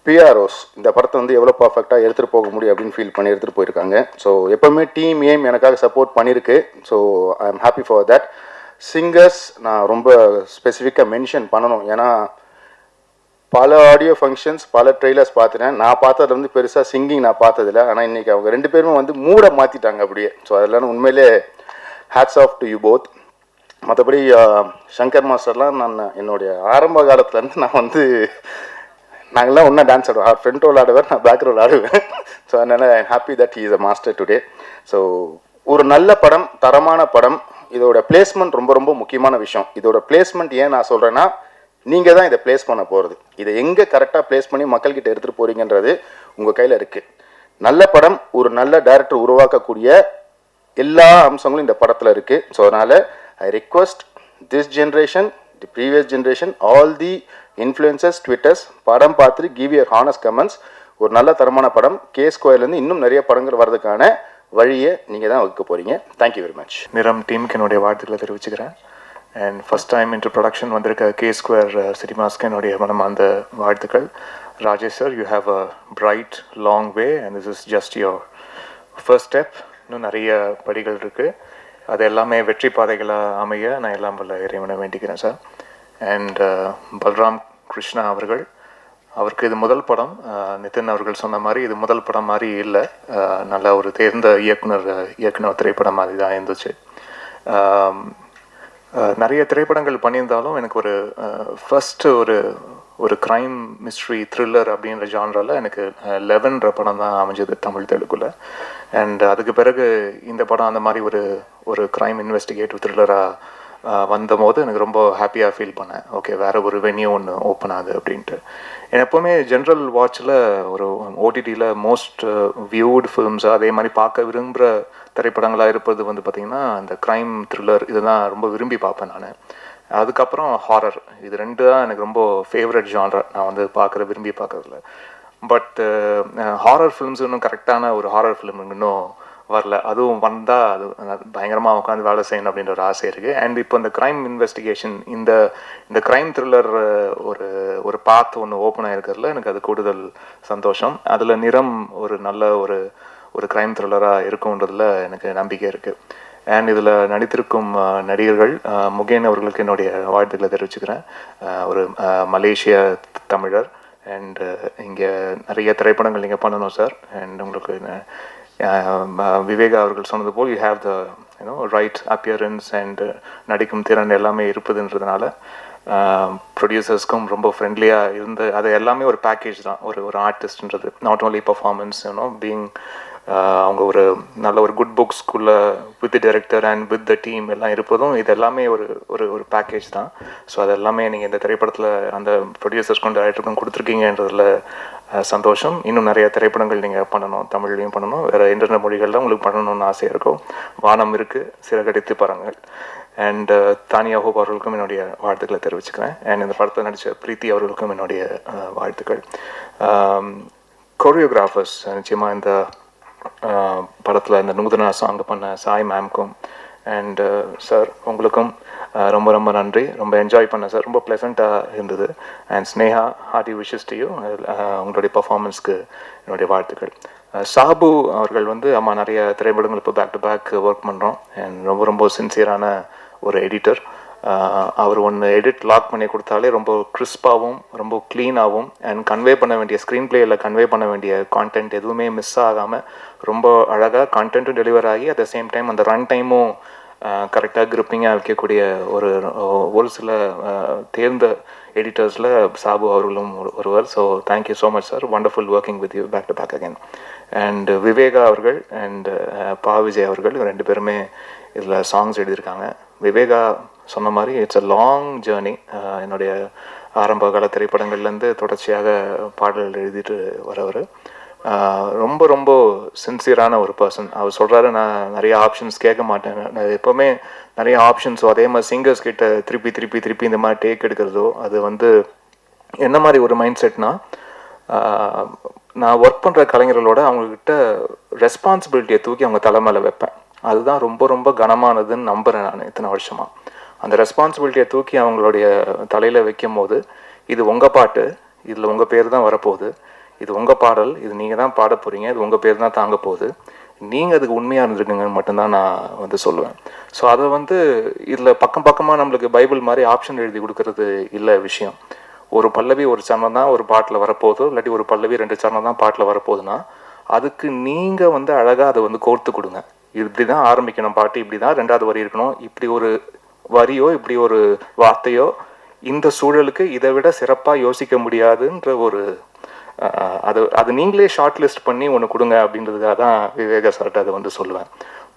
Speaker 10: பிஆர்ஓஸ். இந்த படத்தை எவ்வளோ பர்ஃபெக்டாக எடுத்துகிட்டு போக முடியும் அப்படின்னு ஃபீல் பண்ணி எடுத்துகிட்டு போயிருக்காங்க. ஸோ எப்போவுமே டீம் ஏம் எனக்காக சப்போர்ட் பண்ணியிருக்கு. So I am happy for that. Singers நான் ரொம்ப ஸ்பெசிஃபிக்காக மென்ஷன் பண்ணணும். ஏன்னா பல ஆடியோ ஃபங்க்ஷன்ஸ், பல ட்ரெய்லர்ஸ் பார்த்துட்டேன். நான் பார்த்தது வந்து பெருசாக சிங்கிங் நான் பார்த்ததில்ல. ஆனால் இன்றைக்கி அவங்க 2 பேருமே வந்து மூட மாற்றிட்டாங்க அப்படியே. ஸோ அதெல்லாம் உண்மையிலே hats off to you both. மற்றபடி சங்கர் மாஸ்டர்லாம் நான் என்னுடைய ஆரம்ப காலத்துலேருந்து நான் வந்து நாங்கள்லாம் ஒன்றா டான்ஸ் ஆடுவோம். ஃப்ரண்ட் ரோல் ஆடுவேன், நான் பேக் ரோல் ஆடுவேன். ஸோ அதனால் I happy that he is a master today. So ஒரு நல்ல படம், தரமான படம். இதோட பிளேஸ்மெண்ட் ரொம்ப ரொம்ப முக்கியமான விஷயம். இதோட பிளேஸ்மெண்ட் ஏன் நான் சொல்கிறேன்னா, நீங்கள் தான் இதை ப்ளேஸ் பண்ண போகிறது. இதை எங்கே கரெக்டாக ப்ளேஸ் பண்ணி மக்கள்கிட்ட எடுத்துகிட்டு போகிறீங்கன்றது உங்கள் கையில் இருக்குது. நல்ல படம், ஒரு நல்ல டைரக்டர் உருவாக்கக்கூடிய எல்லா அம்சங்களும் இந்த படத்தில் இருக்குது. ஸோ அதனால் I request this generation, the previous generation, all the influencers, Twitters, படம் பார்த்துட்டு கிவ் யுவர் ஹானஸ்ட் கமெண்ட்ஸ். ஒரு நல்ல தரமான படம். K2லேருந்து இன்னும் நிறைய படங்கள் வர்றதுக்கான வழியை நீங்கள் தான் வகுக்க போகிறீங்க. Thank you very much.
Speaker 7: நிறம் டீமுக்கு என்னுடைய வாழ்த்துக்களை தெரிவிச்சுக்கிறேன். And first time introduction வந்திருக்க K2 சினிமாஸ்க்கு என்னுடைய மனமார்ந்த வாழ்த்துக்கள். Rajesh sir, you have a bright long way and this is just your first step. இன்னும் நிறைய படிகள் இருக்குது. அது எல்லாமே வெற்றி பாதைகளாக அமைய நான் எல்லாம் வல்ல இறைவனை வேண்டிக்கிறேன் சார். அண்ட் பல்ராம் கிருஷ்ணா அவர்கள், அவருக்கு இது முதல் படம். நிதின் அவர்கள் சொன்ன மாதிரி இது முதல் படம் மாதிரி இல்லை. நல்ல ஒரு தேர்ந்த இயக்குனர் திரைப்படம் மாதிரி தான் இருந்துச்சு. நிறைய திரைப்படங்கள் பண்ணியிருந்தாலும் எனக்கு ஒரு ஃபஸ்ட்டு ஒரு க்ரைம் மிஸ்ட்ரி த்ரில்லர் அப்படின்ற ஜான்ராவில் எனக்கு 11 படம் தான் அமைஞ்சது தமிழ் தெலுங்குல. அண்ட் அதுக்கு பிறகு இந்த படம் அந்த மாதிரி ஒரு க்ரைம் இன்வெஸ்டிகேட்டிவ் த்ரில்லராக வந்தபோது எனக்கு ரொம்ப ஹாப்பியாக ஃபீல் பண்ணேன். ஓகே, வேறு ஒரு வென்யூ ஒன்று ஓப்பன் ஆகுது அப்படின்ட்டு. எப்போவுமே ஜென்ரல் வாட்சில் ஒரு ஓடிடியில் மோஸ்ட் வியூடு ஃபிலிம்ஸாக அதே மாதிரி பார்க்க விரும்புகிற திரைப்படங்களாக இருப்பது வந்து பார்த்திங்கன்னா இந்த க்ரைம் த்ரில்லர் இதெல்லாம் ரொம்ப விரும்பி பார்ப்பேன் நான். அதுக்கப்புறம் ஹாரர், இது 2 தான் எனக்கு ரொம்ப ஃபேவரட் ஜான்ரா நான் வந்து விரும்பி பார்க்குறதுல. பட் ஹாரர் ஃபிலிம்ஸ் இன்னும் கரெக்டான ஒரு ஹாரர் ஃபிலிம் இன்னும் வரல. அதுவும் வந்தால் அது பயங்கரமாக உட்காந்து வேலை செய்யணும் அப்படின்ற ஒரு ஆசை இருக்குது. அண்ட் இப்போ இந்த க்ரைம் இன்வெஸ்டிகேஷன், இந்த க்ரைம் த்ரில்லர் ஒரு பாத் ஒன்று ஓப்பன் ஆகிருக்கிறதுல எனக்கு அது கூடுதல் சந்தோஷம். அதில் நிறம் ஒரு நல்ல ஒரு க்ரைம் த்ரில்லராக இருக்கும்ன்றதுல எனக்கு நம்பிக்கை இருக்குது. அண்ட் இதில் நடித்திருக்கும் நடிகர்கள் முகேன் அவர்களுக்கு என்னுடைய வாழ்த்துக்களை தெரிவிச்சுக்கிறேன். ஒரு மலேசிய தமிழர். அண்ட் இங்கே நிறைய திரைப்படங்கள் நீங்கள் பண்ணணும் சார். அண்ட் உங்களுக்கு விவேகா அவர்கள் சொன்னது போல் you have the right appearance and நடிக்கும் திறன் எல்லாமே இருப்பதுன்றதுனால ப்ரொடியூசர்ஸ்க்கும் ரொம்ப ஃப்ரெண்ட்லியாக இருந்து அது எல்லாமே ஒரு பேக்கேஜ் தான். ஒரு ஆர்டிஸ்ட்ன்றது நாட் ஓன்லி பர்ஃபார்மன்ஸ், பீயிங் அவங்க ஒரு நல்ல ஒரு குட் புக்ஸ்குள்ளே with director and with the team எல்லாம் இருப்பதும் இது எல்லாமே ஒரு பேக்கேஜ் தான். ஸோ அது எல்லாமே நீங்கள் இந்த திரைப்படத்தில் அந்த ப்ரொடியூசர்ஸ்க்கும் டைரக்டருக்கும் கொடுத்துருக்கீங்கன்றதில் சந்தோஷம். இன்னும் நிறைய திரைப்படங்கள் நீங்கள் பண்ணணும், தமிழ்லையும் பண்ணணும், வேறு இன்டர்நெட் மொழிகளில் உங்களுக்கு பண்ணணும்னு ஆசையாக இருக்கும். வானம் இருக்குது, சிறகடித்து பாருங்கள். அண்ட் தானியா ஹோப் அவர்களுக்கும் என்னுடைய வாழ்த்துக்களை தெரிவிச்சுக்கிறேன். அண்ட் இந்த படத்தை நடித்த பிரீத்தி அவர்களுக்கும் என்னுடைய வாழ்த்துக்கள். கொரியோகிராஃபர்ஸ் நிச்சயமாக இந்த படத்தில் இந்த நூதனா சாங் பண்ண சாய் மேம்க்கும் அண்ட் சார் உங்களுக்கும் ரொம்ப ரொம்ப நன்றி. ரொம்ப என்ஜாய் பண்ணேன் சார், ரொம்ப ப்ளசண்ட்டாக இருந்தது. And Sneha, hearty wishes to you. உங்களுடைய பர்ஃபார்மன்ஸ்க்கு என்னுடைய வாழ்த்துக்கள். சாபு அவர்கள் வந்து நிறைய திரைப்படங்கள் இப்போ பேக் டு பேக் ஒர்க் பண்ணுறோம். அண்ட் ரொம்ப ரொம்ப சின்சியரான ஒரு எடிட்டர். அவர் ஒன்று எடிட் லாக் பண்ணி கொடுத்தாலே ரொம்ப கிறிஸ்பாகவும் ரொம்ப க்ளீனாகவும் அண்ட் கன்வே பண்ண வேண்டிய ஸ்க்ரீன் பிளேயில் கன்வே பண்ண வேண்டிய கான்டென்ட் எதுவுமே மிஸ் ஆகாமல் ரொம்ப அழகாக கான்டென்ட்டும் டெலிவர் ஆகி அட் த சேம் டைம் அந்த ரன் டைமும் கரெக்டாக கிரிப்பிங்காக வைக்கக்கூடிய ஒரு சில தேர்ந்த எடிட்டர்ஸில் சாபு அவர்களும் ஒருவர். So thank you so much sir, wonderful working with you back to back again. And Viveka அவர்கள் அண்ட் பா விஜய் அவர்கள் 2 பேருமே இதில் சாங்ஸ் எழுதியிருக்காங்க. விவேகா சொன்ன மாதிரி இட்ஸ் அ லாங் ஜேர்னி. என்னுடைய ஆரம்ப கால திரைப்படங்கள்லேருந்து தொடர்ச்சியாக பாடல்கள் எழுதிட்டு வரவர். ரொம்ப ரொம்ப சின்சியரான ஒரு பர்சன். அவர் சொல்கிறாரு, நான் நிறைய ஆப்ஷன்ஸ் கேட்க மாட்டேன், நான் எப்போவுமே நிறைய ஆப்ஷன்ஸோ அதே மாதிரி சிங்கர்ஸ் கிட்ட திருப்பி இந்த மாதிரி டேக் எடுக்கிறதோ அது வந்து என்ன மாதிரி ஒரு மைண்ட் செட்னா, நான் ஒர்க் பண்ணுற கலைஞர்களோட அவங்கக்கிட்ட ரெஸ்பான்சிபிலிட்டியை தூக்கி அவங்க தலை மேலே வைப்பேன். அதுதான் ரொம்ப ரொம்ப கனமானதுன்னு நம்புகிறேன் நான் இத்தனை வருஷமாக. அந்த ரெஸ்பான்சிபிலிட்டியை தூக்கி அவங்களுடைய தலையில் வைக்கும் போது, இது உங்கள் பாட்டு, இதில் உங்கள் பேர் தான் வரப்போகுது, இது உங்கள் பாடல், இது நீங்கள் தான் பாட போகிறீங்க, இது உங்கள் பேர் தான் தாங்க போகுது, நீங்கள் அதுக்கு உண்மையாக இருந்துருக்குங்கன்னு மட்டும்தான் நான் வந்து சொல்லுவேன். ஸோ அதை வந்து இதில் பக்கமாக நம்மளுக்கு பைபிள் மாதிரி ஆப்ஷன் எழுதி கொடுக்கறது இல்லை விஷயம்.
Speaker 11: ஒரு பல்லவி ஒரு சரணம் தான் ஒரு பாட்டில் வரப்போகுதோ, இல்லாட்டி ஒரு பல்லவி 2 சரணம் தான் பாட்டில் வரப்போகுதுன்னா அதுக்கு நீங்கள் வந்து அழகாக அதை வந்து கோர்த்து கொடுங்க. இப்படி தான் ஆரம்பிக்கணும் பாட்டு, இப்படி தான் 2வது வரி இருக்கணும், இப்படி ஒரு வரியோ இப்படி ஒரு வார்த்தையோ இந்த சூழலுக்கு இதை விட சிறப்பாக யோசிக்க முடியாதுன்ற ஒரு அது நீங்களே ஷார்ட் லிஸ்ட் பண்ணி ஒன்று கொடுங்க அப்படின்றதுக்காக தான் விவேகா சார்ட்ட அதை வந்து சொல்லுவேன்.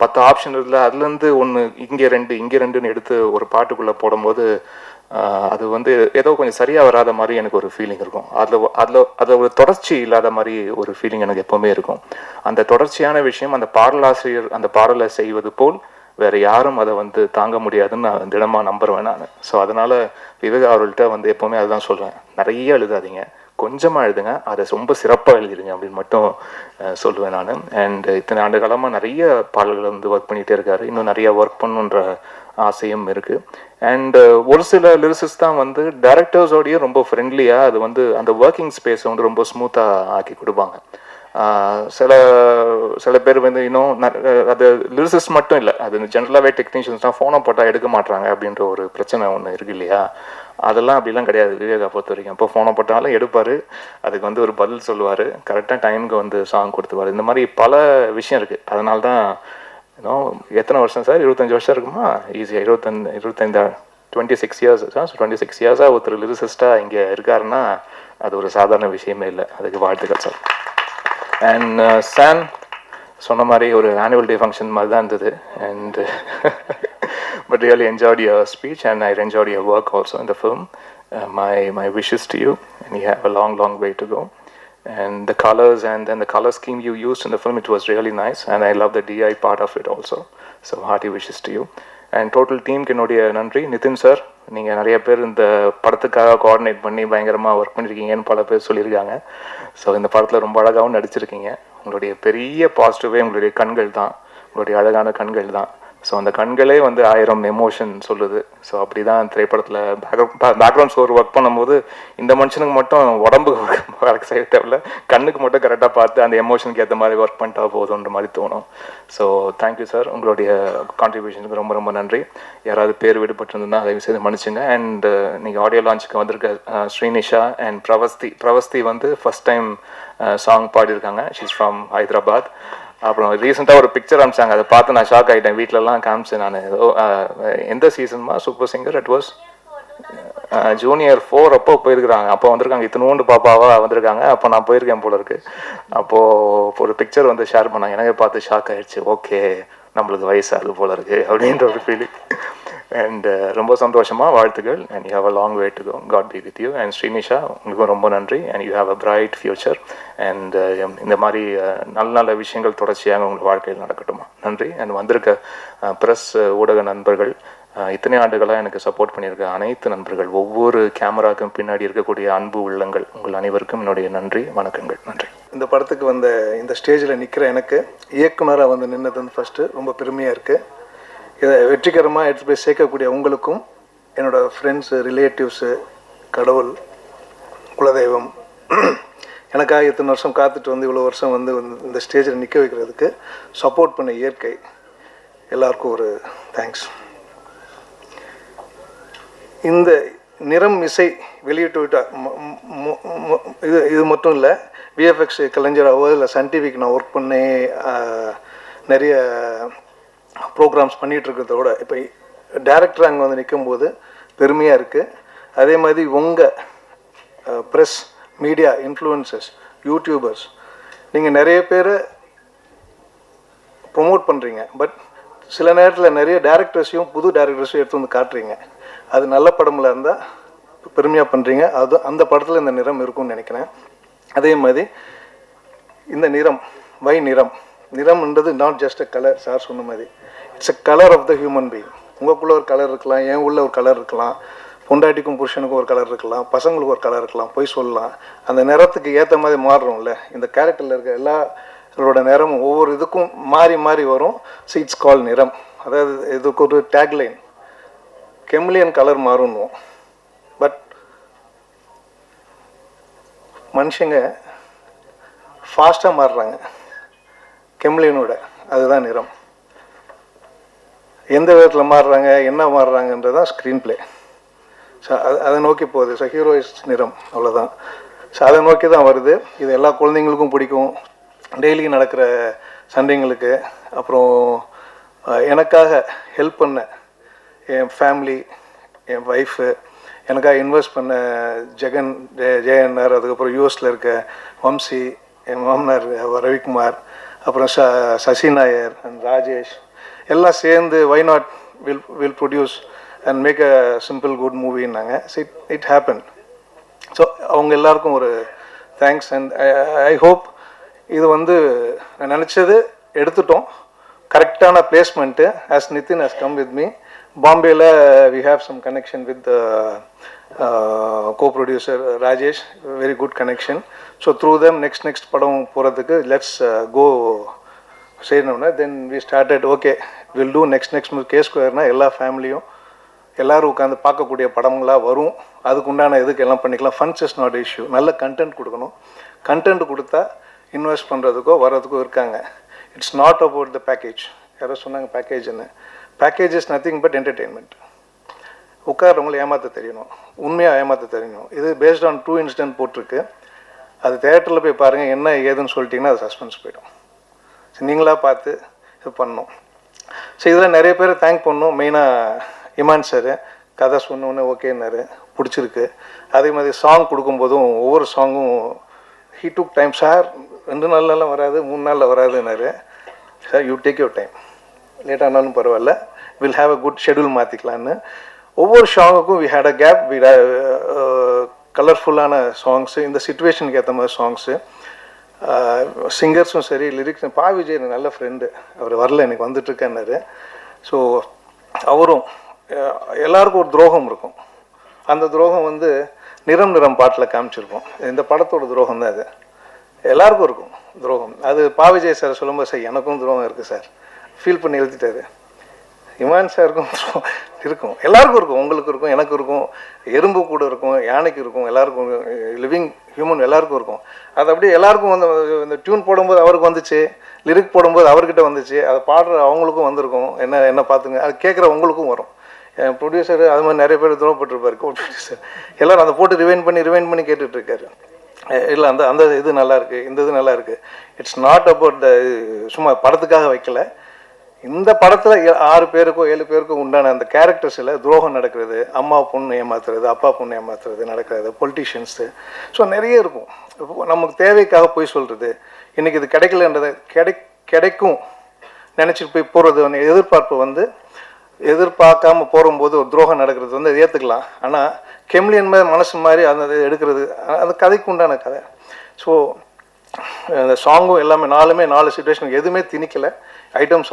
Speaker 11: 10 ஆப்ஷன் இல்லை, அதுலேருந்து ஒன்று இங்கே 2 எடுத்து ஒரு பாட்டுக்குள்ளே போடும்போது அது வந்து ஏதோ கொஞ்சம் சரியாக வராத மாதிரி எனக்கு ஒரு ஃபீலிங் இருக்கும். அதில் ஒரு தொடர்ச்சி இல்லாத மாதிரி ஒரு ஃபீலிங் எனக்கு எப்போவுமே இருக்கும். அந்த தொடர்ச்சியான விஷயம் அந்த பாடலாசிரியர் அந்த பாடலை செய்வது போல் வேறு யாரும் அதை வந்து தாங்க முடியாதுன்னு நான் திடமாக நம்புறேன் நான். ஸோ அதனால் விவேகா அவர்கள்ட்ட வந்து எப்போவுமே அதுதான் சொல்கிறேன், நிறைய எழுதாதீங்க, கொஞ்சமாக எழுதுங்க, அதை ரொம்ப சிறப்பாக எழுதிடுங்க அப்படின்னு மட்டும் சொல்லுவேன் நான். அண்ட் இத்தனை ஆண்டு காலமாக நிறைய பாடல்கள் வந்து ஒர்க் பண்ணிகிட்டே இருக்காரு, இன்னும் நிறைய ஒர்க் பண்ணுன்ற ஆசையும் இருக்குது. அண்டு ஒரு சில லிரிசிஸ்ட் தான் வந்து டைரக்டர்ஸோடையும் ரொம்ப ஃப்ரெண்ட்லியாக அது வந்து அந்த ஒர்க்கிங் ஸ்பேஸை வந்து ரொம்ப ஸ்மூத்தாக ஆக்கி கொடுப்பாங்க. சில பேர் வந்து இன்னும் அது லிரிசிஸ்ட் மட்டும் இல்லை, அது ஜென்ரலாகவே டெக்னீஷியன்ஸ் தான் ஃபோனை போட்டால் எடுக்க மாட்டாங்க அப்படின்ற ஒரு பிரச்சனை ஒன்று இருக்குது இல்லையா. அதெல்லாம் அப்படிலாம் கிடையாது விவேகா பொறுத்த வரைக்கும். இப்போ ஃபோனை போட்டாலும் எடுப்பார், அதுக்கு வந்து ஒரு பதில் சொல்லுவார், கரெக்டாக டைமுக்கு வந்து சாங் கொடுத்துருவார். இந்த மாதிரி பல விஷயம் இருக்குது. அதனால தான் இன்னும் எத்தனை வருஷம் சார், 25 வருஷம் இருக்குமா, ஈஸியாக 26 இயர்ஸ். 26 இயர்ஸாக ஒருத்தர் லிரிசிஸ்டாக இங்கே இருக்காருன்னா அது ஒரு சாதாரண விஷயமே இல்லை. அதுக்கு வாழ்த்துக்கள் சார். அண்ட் சான் சொன்ன மாதிரி ஒரு ஆனுவல் டே ஃபங்க்ஷன் மாதிரி தான் இருந்தது. And but really enjoyed your speech and I enjoyed your work also in the film. My wishes to you, and you have a long way to go. And the colors and then the color scheme you used in the film, it was really nice, and I love the DI part of it also. So hearty wishes to you. And total team என்னுடைய நன்றி. Nitin sir, நீங்கள் நிறைய பேர் இந்த படத்துக்காக coordinate பண்ணி பயங்கரமாக work பண்ணியிருக்கீங்கன்னு பல பேர் சொல்லியிருக்காங்க. ஸோ இந்த படத்தில் ரொம்ப அழகாகவும் நடிச்சிருக்கீங்க. உங்களுடைய பெரிய பாசிட்டிவே உங்களுடைய கண்கள் தான், உங்களுடைய அழகான கண்கள் தான். ஸோ அந்த கண்களே வந்து 1000 எமோஷன் சொல்லுது. ஸோ அப்படி தான் திரைப்படத்தில் பேக்ரவுண்ட் ஸ்கோர் ஒர்க் பண்ணும்போது இந்த மனுஷனுக்கு மட்டும் உடம்பு ஒர்க் செய்ய தேவையில்ல, கண்ணுக்கு மட்டும் கரெக்டாக பார்த்து அந்த எமோஷனுக்கு ஏற்ற மாதிரி ஒர்க் பண்ணிட்டா போதுன்ற மாதிரி தோணும். ஸோ தேங்க்யூ சார், உங்களுடைய கான்ட்ரிபியூஷனுக்கு ரொம்ப நன்றி. யாராவது பேர் விடுபட்டிருந்ததுன்னா அதை செய்து மன்னிச்சுங்க. அண்ட் நீங்கள் ஆடியோ லான்ச்சுக்கு வந்திருக்க ஸ்ரீனிஷா அண்ட் பிரவஸ்தி வந்து ஃபஸ்ட் டைம் சாங் பாடியிருக்காங்க. She's from Hyderabad. அப்புறம் ரீசெண்டாக ஒரு பிக்சர் அனுப்பிச்சாங்க, அதை பார்த்து நான் ஷாக் ஆகிட்டேன். வீட்டிலலாம் காமிச்சேன் நான். ஏதோ எந்த சீசன்மா super singer, it was junior 4 அப்போ போயிருக்கிறாங்க. அப்போ வந்திருக்காங்க, இத்தனோண்டு பாப்பாவாக வந்திருக்காங்க. அப்போ நான் போயிருக்கேன் போல இருக்கு. அப்போது ஒரு பிக்சர் வந்து ஷேர் பண்ணாங்க, எனக்கு பார்த்து ஷாக் ஆகிடுச்சு. ஓகே, நம்மளுக்கு வயசாகுது போல இருக்கு அப்படின்ற ஒரு ஃபீலிங். அண்ட் ரொம்ப சந்தோஷமாக வாழ்த்துக்கள். And you have a long way to go. God be with you. And Srinisha, உங்களுக்கும் ரொம்ப நன்றி. And you have a bright future. And இந்த மாதிரி நல்ல விஷயங்கள் தொடர்ச்சியாக உங்கள் வாழ்க்கையில் நடக்கட்டுமா. நன்றி. அண்ட் வந்திருக்க ப்ரெஸ் ஊடக நண்பர்கள், இத்தனை ஆண்டுகளாக எனக்கு சப்போர்ட் பண்ணியிருக்க அனைத்து நண்பர்கள், ஒவ்வொரு கேமராவுக்கும் பின்னாடி இருக்கக்கூடிய அன்பு உள்ளங்கள், உங்கள் அனைவருக்கும் என்னுடைய நன்றி, வணக்கங்கள். நன்றி.
Speaker 12: இந்த படத்துக்கு வந்த இந்த ஸ்டேஜில் நிற்கிற எனக்கு இயக்குனராக வந்து நின்னது வந்து ஃபஸ்ட்டு ரொம்ப பெருமையாக இருக்குது. இதை வெற்றிகரமாக எடுத்து போய் சேர்க்கக்கூடிய உங்களுக்கும், என்னோடய ஃப்ரெண்ட்ஸு, ரிலேட்டிவ்ஸு, கடவுள், குலதெய்வம், எனக்காக இத்தனை வருஷம் காத்துட்டு வந்து இவ்வளோ வருஷம் வந்து இந்த ஸ்டேஜில் நிற்க வைக்கிறதுக்கு சப்போர்ட் பண்ண இயற்கை, எல்லாருக்கும் ஒரு தேங்க்ஸ். இந்த நிறம் இசை வெளியிட்டு விட்டா இது மட்டும் இல்லை, விஎஃப்எக்ஸ் கலைஞராகவோ இல்லை சன் டிவிக்கு நான் ஒர்க் பண்ணி நிறைய ப்ரோக்ராம்ஸ் பண்ணிகிட்ருக்கிறத விட இப்போ டேரக்டர் அங்கே வந்து நிற்கும்போது பெருமையாக இருக்குது. அதே மாதிரி உங்கள் ப்ரெஸ், மீடியா, இன்ஃப்ளூயன்சர்ஸ், யூடியூபர்ஸ், நீங்கள் நிறைய பேரை ப்ரொமோட் பண்ணுறீங்க. பட் சில நேரத்தில் நிறைய டேரக்டர்ஸையும் புது டேரக்டர்ஸையும் எடுத்து வந்து காட்டுறீங்க. அது நல்ல படமில் இருந்தால் பெருமையாக பண்ணுறீங்க. அது அந்த படத்தில் இந்த நிறம் இருக்கும்னு நினைக்கிறேன். அதே மாதிரி இந்த நிறம், நிறம்ன்றது not just a colour. Sir சொன்ன மாதிரி it's a colour of the human being. உங்களுக்குள்ளே ஒரு கலர் இருக்கலாம், என் உள்ள ஒரு கலர் இருக்கலாம், பொண்டாட்டிக்கும் புருஷனுக்கும் ஒரு கலர் இருக்கலாம், பசங்களுக்கு ஒரு கலர் இருக்கலாம், போய் சொல்லலாம். அந்த நிறத்துக்கு ஏற்ற மாதிரி மாறுறோம்ல. இந்த கேரக்டரில் இருக்க எல்லாரோட நிறமும் ஒவ்வொரு இதுக்கும் மாறி வரும். ஸோ இட்ஸ் கால் நிறம். அதாவது இதுக்கு ஒரு டேக்லைன், கெமிலியன் கலர் மாறுன்னுவோம். பட் மனுஷங்க ஃபாஸ்ட்டாக மாறுறாங்க கெமிலியனோட. அதுதான் நிறம். எந்த விதத்தில் மாறுறாங்க, என்ன மாறுறாங்கன்றது தான் ஸ்க்ரீன் பிளே. ஸோ அதை நோக்கி போகுது. ஸோ ஹீரோயிஸ் நிறம் அவ்வளோதான். ஸோ அதை நோக்கி தான் வருது. இது எல்லா குழந்தைங்களுக்கும் பிடிக்கும். டெய்லி நடக்கிற சண்டைங்களுக்கு அப்புறம் எனக்காக ஹெல்ப் பண்ண என் ஃபேமிலி, என் ஒய்ஃபு, எனக்காக இன்வெஸ்ட் பண்ண ஜெயன்னார், அதுக்கப்புறம் யூஎஸில் இருக்க வம்சி, என் மாமனார் ரவிக்குமார், அப்புறம் சசி நாயர் அண்ட் ராஜேஷ் எல்லாம் சேர்ந்து why not will produce and make a simple good மூவின்னாங்க. It happen. ஸோ அவங்க எல்லாருக்கும் ஒரு தேங்க்ஸ். அண்ட் ஐ ஹோப் இது நான் நினச்சது எடுத்துட்டோம். கரெக்டான placement. As Nitin has come with me. பாம்பேயில் we have some connection with co-producer Rajesh, very good connection. So through them next படம் போகிறதுக்கு லெட்ஸ் கோ செய்யணும்னா then we started okay will do next K ஸ்கொயர்னா எல்லா ஃபேமிலியும் எல்லோரும் உட்காந்து பார்க்கக்கூடிய படங்களாக வரும். அதுக்கு உண்டான இதுக்கு எல்லாம் பண்ணிக்கலாம். Funds is not issue. நல்ல கண்டென்ட் கொடுக்கணும். கண்டென்ட் கொடுத்தா இன்வெஸ்ட் பண்ணுறதுக்கோ வர்றதுக்கோ இருக்காங்க. It's not about the package. யாரோ சொன்னாங்க பேக்கேஜ்னு. Package is nothing but entertainment. உட்காரவங்களை ஏமாற்ற தெரியணும், உண்மையாக ஏமாற்ற தெரியணும். இது பேஸ்ட் ஆன் ட்ரூ இன்சிடென்ட் போட்டிருக்கு. அது தேட்டரில் போய் பாருங்கள். என்ன ஏதுன்னு சொல்லிட்டிங்கன்னா அது சஸ்பென்ஸ் போயிடும். ஸோ நீங்களாக பார்த்து இது பண்ணணும். ஸோ இதில் நிறைய பேர் தேங்க் பண்ணணும். மெயினாக இமான் சார் கதை சொன்னோன்னே ஓகேன்னாரு, பிடிச்சிருக்கு. அதே மாதிரி சாங் கொடுக்கும்போதும் ஒவ்வொரு சாங்கும் ஹீ டுக் டைம். சார் 2 நாள்லாம் வராது, 3 நாளில் வராதுன்னாரு. Sir you take your time, லேட்டானாலும் பரவாயில்ல, will have a good schedule மாற்றிக்கலான்னு. ஒவ்வொரு சாங்குக்கும் we had a gap. We கலர்ஃபுல்லான சாங்ஸு, இந்த சிச்சுவேஷனுக்கு ஏற்ற மாதிரி சாங்ஸு. சிங்கர்ஸும் சரி, லிரிக்ஸ். விஜய் எனக்கு நல்ல ஃப்ரெண்டு, அவர் வரல, எனக்கு வந்துட்டுருக்கேன்னாரு. ஸோ அவரும் எல்லாருக்கும் ஒரு துரோகம் இருக்கும். அந்த துரோகம் நிறம் பாட்டில் காமிச்சிருக்கோம். இந்த படத்தோட துரோகம் தான் அது. எல்லாருக்கும் இருக்கும் துரோகம். அது விஜய் சார் சொல்லும்போது சார் எனக்கும் துரோகம் இருக்குது சார் ஃபீல் பண்ணி எழுதிட்டாரு. இமான் சாருக்கும் இருக்கும், எல்லாருக்கும் இருக்கும். உங்களுக்கு இருக்கும், எனக்கு இருக்கும், எறும்பு கூட இருக்கும், யானைக்கு இருக்கும், எல்லாருக்கும், லிவிங் ஹியூமன் எல்லாருக்கும் இருக்கும். அது அப்படியே எல்லாருக்கும் இந்த டியூன் போடும்போது அவருக்கு வந்துச்சு, லிரிக் போடும்போது அவர்கிட்ட வந்துச்சு, அதை பாடுற அவங்களுக்கும் வந்திருக்கும். என்ன பார்த்துங்க, அது கேட்குற உங்களுக்கும் வரும். என் ப்ரொடியூசர் அது மாதிரி நிறைய பேர் துரோகப்பட்டிருப்பார். ப்ரொடியூசர் எல்லோரும் அதை போட்டு ரிவைன் பண்ணி கேட்டுட்ருக்காரு. இல்லை அந்த இது நல்லாயிருக்கு, இந்த இது நல்லாயிருக்கு. இட்ஸ் நாட் அபவுட் த சும்மா படத்துக்காக வைக்கல. இந்த படத்தில் 6 பேருக்கோ 7 பேருக்கோ உண்டான அந்த கேரக்டர்ஸில் துரோகம் நடக்கிறது, அம்மா பொண்ணு ஏமாத்துறது, அப்பா பொண்ணு ஏமாத்துறது நடக்கிறது, பொலிட்டிஷியன்ஸு. ஸோ நிறைய இருக்கும். நமக்கு தேவைக்காக போய் சொல்கிறது, இன்றைக்கி இது கிடைக்கலன்றதை கிடைக்கும் நினச்சிட்டு போய் போகிறது எதிர்பார்ப்பு எதிர்பார்க்காம போகும்போது ஒரு துரோகம் நடக்கிறது அதை ஏற்றுக்கலாம். ஆனால் கெம்லியன் மாதிரி மனசு மாதிரி அந்த எடுக்கிறது அந்த கதைக்கு உண்டான கதை. ஸோ அந்த சாங்கும் எல்லாமே 4 சிச்சுவேஷனுக்கு எதுவுமே திணிக்கலை. ஐட்டம்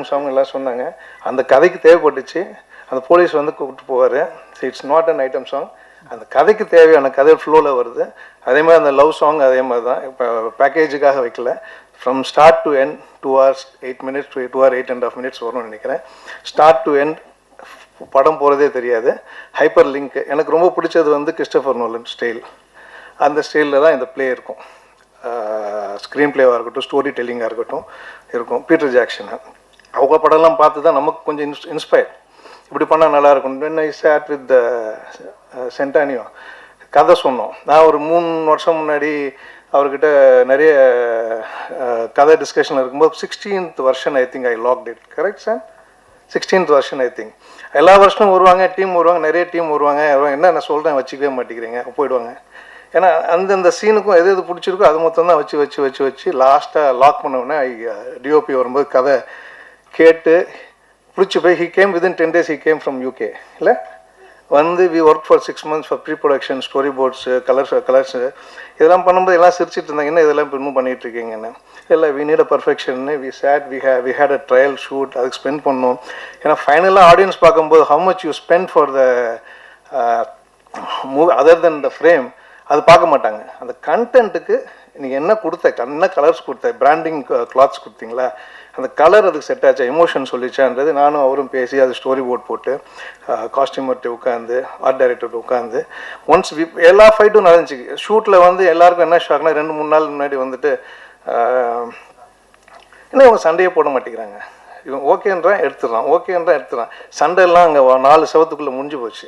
Speaker 12: சாங் எல்லாம் சொன்னாங்க. அந்த கதைக்கு தேவைப்பட்டுச்சு. அந்த போலீஸ் கூப்பிட்டு போவார். So it's not an item song. அந்த கதைக்கு தேவையான கதை ஃப்ளோவில் வருது. அதே மாதிரி அந்த லவ் சாங் அதே மாதிரி தான். இப்போ பேக்கேஜுக்காக வைக்கல. From start to end 2 hours 8 minutes to 2 hours 8.5 minutes வரும்னு நினைக்கிறேன். ஸ்டார்ட் டு எண்ட் படம் போகிறதே தெரியாது. ஹைப்பர் லிங்க் எனக்கு ரொம்ப பிடிச்சது கிறிஸ்டோபர் நோலன் ஸ்டைல். அந்த ஸ்டைலில் தான் இந்த ப்ளே இருக்கும். ஸ்க்ரீன் ப்ளேவாக இருக்கட்டும், ஸ்டோரி டெல்லிங்காக இருக்கட்டும் இருக்கும். பீட்டர் ஜாக்சன் அவங்க படம்லாம் பார்த்து தான் நமக்கு கொஞ்சம் இன்ஸ்பயர். இப்படி பண்ணால் நல்லாயிருக்கும். வென் ஐ சாட் வித் சென்டானியோ கதை சொன்னோம். நான் ஒரு 3 வருஷம் முன்னாடி அவர்கிட்ட நிறைய கதை டிஸ்கஷன் இருக்கும்போது 16th version I think I locked it. Correct sir? 16th version I think. எல்லா வருஷமும் வருவாங்க, டீம் வருவாங்க, நிறைய டீம் வருவாங்க. என்ன நான் சொல்கிறேன் வச்சுக்கவே மாட்டேங்கிறீங்க, போயிடுவாங்க. ஏன்னா அந்தந்த சீனுக்கும் எது பிடிச்சிருக்கோ அது மொத்தம் தான் வச்சு லாஸ்ட்டாக லாக் பண்ணோடனே டிஓபி வரும்போது கதை கேட்டு பிடிச்சி போய் he came within 10 days. He came from UK. இல்லை we work for 6 months for pre production, story boards, colours இதெல்லாம் பண்ணும்போது எல்லாம் சிரிச்சிட்டு இருந்தாங்க, என்ன இதெல்லாம் இப்போ இன்னும் பண்ணிகிட்டு இருக்கீங்கன்னு. இல்லை we need a perfection. We had a trial shoot, அதுக்கு ஸ்பெண்ட் பண்ணோம். ஏன்னா ஃபைனலாக ஆடியன்ஸ் பார்க்கும்போது how much you spend for the movie other than the frame அது பார்க்க மாட்டாங்க. அந்த கண்டென்ட்டுக்கு நீங்கள் என்ன என்ன கலர்ஸ் கொடுத்த, பிராண்டிங் கிளாத்ஸ் கொடுத்தீங்களா, அந்த கலர் அதுக்கு செட் ஆச்சா, எமோஷன் சொல்லிச்சான்றது நானும் அவரும் பேசி அது ஸ்டோரி போர்ட் போட்டு காஸ்டியூமர்கிட்ட உட்காந்து ஆர்ட் டைரக்டர்கிட்ட உட்காந்து ஒன்ஸ் எல்லா ஃபைட்டும் நடந்துச்சு. ஷூட்டில் எல்லாருக்கும் என்ன ஷாக்னா 2-3 நாள் முன்னாடி என்ன இவங்க சண்டையே போட மாட்டேங்கிறாங்க. இவன் ஓகேன்றான் எடுத்துடுறான், ஓகேன்றான் எடுத்துடுறான். சண்டையெல்லாம் அங்கே 4 செவத்துக்குள்ளே முடிஞ்சு போச்சு.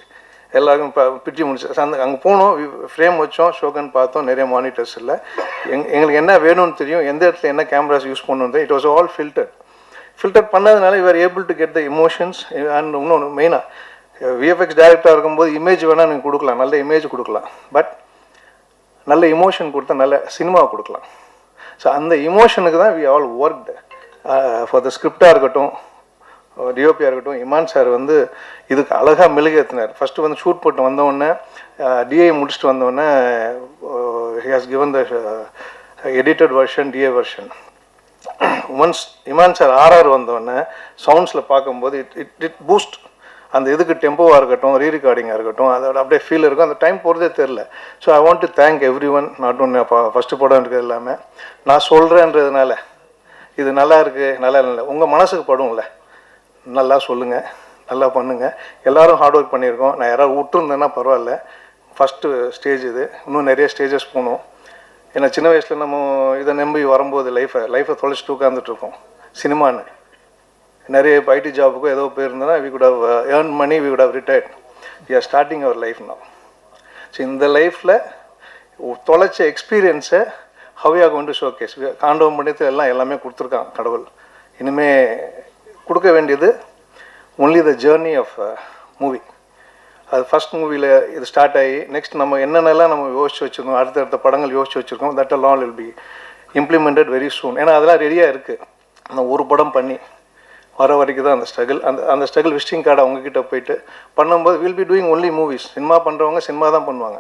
Speaker 12: எல்லாருக்கும் இப்போ பிட்டி முடிச்சு அந்த அங்கே போனோம், ஃப்ரேம் வச்சோம், ஷோகன் பார்த்தோம், நிறைய மானிட்டர்ஸ் இல்லை. எங்களுக்கு என்ன வேணும்னு தெரியும், எந்த இடத்துல என்ன கேமராஸ் யூஸ் பண்ணணும். இட் வாஸ் ஆல் ஃபில்டர் பண்ணதுனால you are able to get the emotions. And இன்னொன்று மெயினாக விஎஃப்எக்ஸ் டைரக்டராக இருக்கும்போது இமேஜ் வேணால் நீங்கள் கொடுக்கலாம், நல்ல இமேஜ் கொடுக்கலாம். பட் நல்ல இமோஷன் கொடுத்தா நல்ல சினிமாவை கொடுக்கலாம். ஸோ அந்த இமோஷனுக்கு தான் we all worked. For the ஸ்கிரிப்டாக இருக்கட்டும், டிஓபியாக இருக்கட்டும், இமான் சார் வந்து இதுக்கு அழகாக மெழுகேற்றினார். ஃபஸ்ட்டு வந்து ஷூட் போட்டு வந்தவுடனே டிஐ முடிச்சுட்டு வந்தோடனே he has given the edited version, DA version. Once Imman sir RR வந்தோடனே சவுண்ட்ஸில் பார்க்கும்போது இட் பூஸ்ட். அந்த இதுக்கு டெம்போவாக இருக்கட்டும், ரீரெக்கார்டிங்காக இருக்கட்டும், அதோட அப்படியே ஃபீல் இருக்கும். அந்த டைம் போகிறதே தெரில. So I want to thank every one. Not ஒன்று ஃபஸ்ட்டு படம் இருக்கிறது எல்லாமே நான் சொல்கிறேன்றதுனால இது நல்லா இருக்குது நல்லா இல்லை, உங்கள் மனசுக்கு படும்ல, நல்லா சொல்லுங்கள், நல்லா பண்ணுங்கள். எல்லோரும் ஹார்ட் ஒர்க் பண்ணியிருக்கோம். நான் யாராவது விட்டுருந்தேன்னா பரவாயில்ல. ஃபஸ்ட்டு ஸ்டேஜ் இது, இன்னும் நிறைய ஸ்டேஜஸ் போகணும். ஏன்னா சின்ன வயசில் நம்ம இதை நம்பி வரும்போது லைஃப்பை தொலைச்சிட்டு உட்காந்துட்ருக்கோம். சினிமான்னு நிறைய ஐடி ஜாபுக்கும் ஏதோ போயிருந்தோன்னா we good how earn money, we good how retired. We are starting our life now. So இந்த லைஃப்பில் தொலைச்ச எக்ஸ்பீரியன்ஸை how you are going to showcase. காண்டவம் பண்ணியத்தில் எல்லாமே கொடுத்துருக்கான் கடவுள். இனிமேல் கொடுக்க வேண்டியது only the journey of movie. அது ஃபஸ்ட் மூவியில் இது ஸ்டார்ட் ஆகி நெக்ஸ்ட் நம்ம என்னென்னலாம் நம்ம யோசிச்சு வச்சுருக்கோம், அடுத்தடுத்த படங்கள் யோசிச்சு வச்சுருக்கோம். That all will be implemented very soon. ஏன்னா அதெல்லாம் ரெடியாக இருக்குது. அந்த ஒரு படம் பண்ணி வர வரைக்கும் தான் அந்த ஸ்ட்ரகிள். அந்த ஸ்ட்ரகிள் விசிட்டிங் கார்டை அவங்கக்கிட்ட போயிட்டு பண்ணும்போது will be doing only movies. Cinema பண்ணுறவங்க சினிமா தான் பண்ணுவாங்க,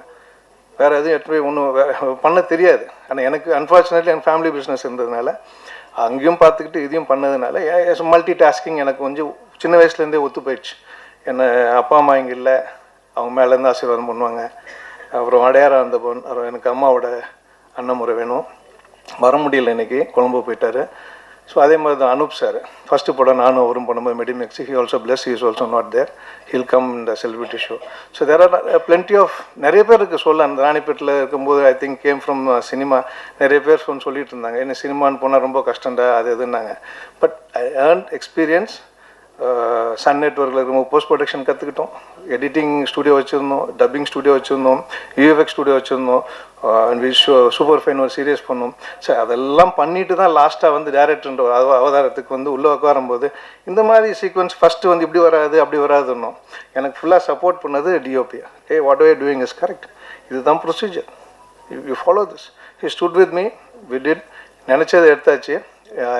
Speaker 12: வேறு எதுவும் எடுத்து போய் ஒன்றும் பண்ண தெரியாது. ஆனால் எனக்கு அன்ஃபார்ச்சுனேட்லி என் ஃபேமிலி பிஸ்னஸ் இருந்ததுனால அங்கேயும் பார்த்துக்கிட்டு இதையும் பண்ணதுனால மல்டி டாஸ்கிங் எனக்கு கொஞ்சம் சின்ன வயசுலேருந்தே ஒத்து போயிடுச்சு. என்னை அப்பா அம்மா இங்கே இல்லை, அவங்க மேலேருந்து ஆசீர்வாதம் பண்ணுவாங்க. அப்புறம் அடையாரம் அந்த பொண்ணு, அப்புறம் எனக்கு அம்மாவோட அண்ணன் முறை வேணும், வர முடியல இன்றைக்கி, கொழம்பு போயிட்டார். ஸோ அதே மாதிரி தான் அனூப் சார் ஃபஸ்ட்டு படம் நானும் அவரும் பண்ணும்போது Medimix, he also plus, he is also not there, he'll come இந்த celebrity show. So there are plenty of நிறைய பேர் இருக்குது சொல்ல. அந்த ராணிப்பேட்டில் இருக்கும்போது I think came from cinema. நிறைய பேர் சொல்லிட்டு இருந்தாங்க, என்ன சினிமான்னு போனால் ரொம்ப கஷ்டம்டா அது எதுன்னாங்க. But I earn experience. Sun நெட்வொர்க்கில் இருக்கும்போது போஸ்ட் ப்ரொடக்ஷன் கற்றுக்கிட்டோம், எடிட்டிங் ஸ்டுடியோ வச்சுருந்தோம், டப்பிங் ஸ்டுடியோ வச்சுருந்தோம், யூஎஃப்எக்ஸ் ஸ்டுடியோ வச்சுருந்தோம், சூப்பர் ஃபைன் ஒரு சீரியஸ் பண்ணோம். ஸோ அதெல்லாம் பண்ணிட்டு தான் லாஸ்ட்டாக வந்து டேரக்டர்ன்ற அவதாரத்துக்கு வந்து உள்ளே உட்காரும்போது இந்த மாதிரி சீக்வன்ஸ் ஃபஸ்ட்டு வந்து இப்படி வராது அப்படி வராதுன்னோம். எனக்கு ஃபுல்லாக சப்போர்ட் பண்ணது DOP. What are you doing is correct, இதுதான் procedure, you follow this. He stood with me, we did, நினச்சதை எடுத்தாச்சு.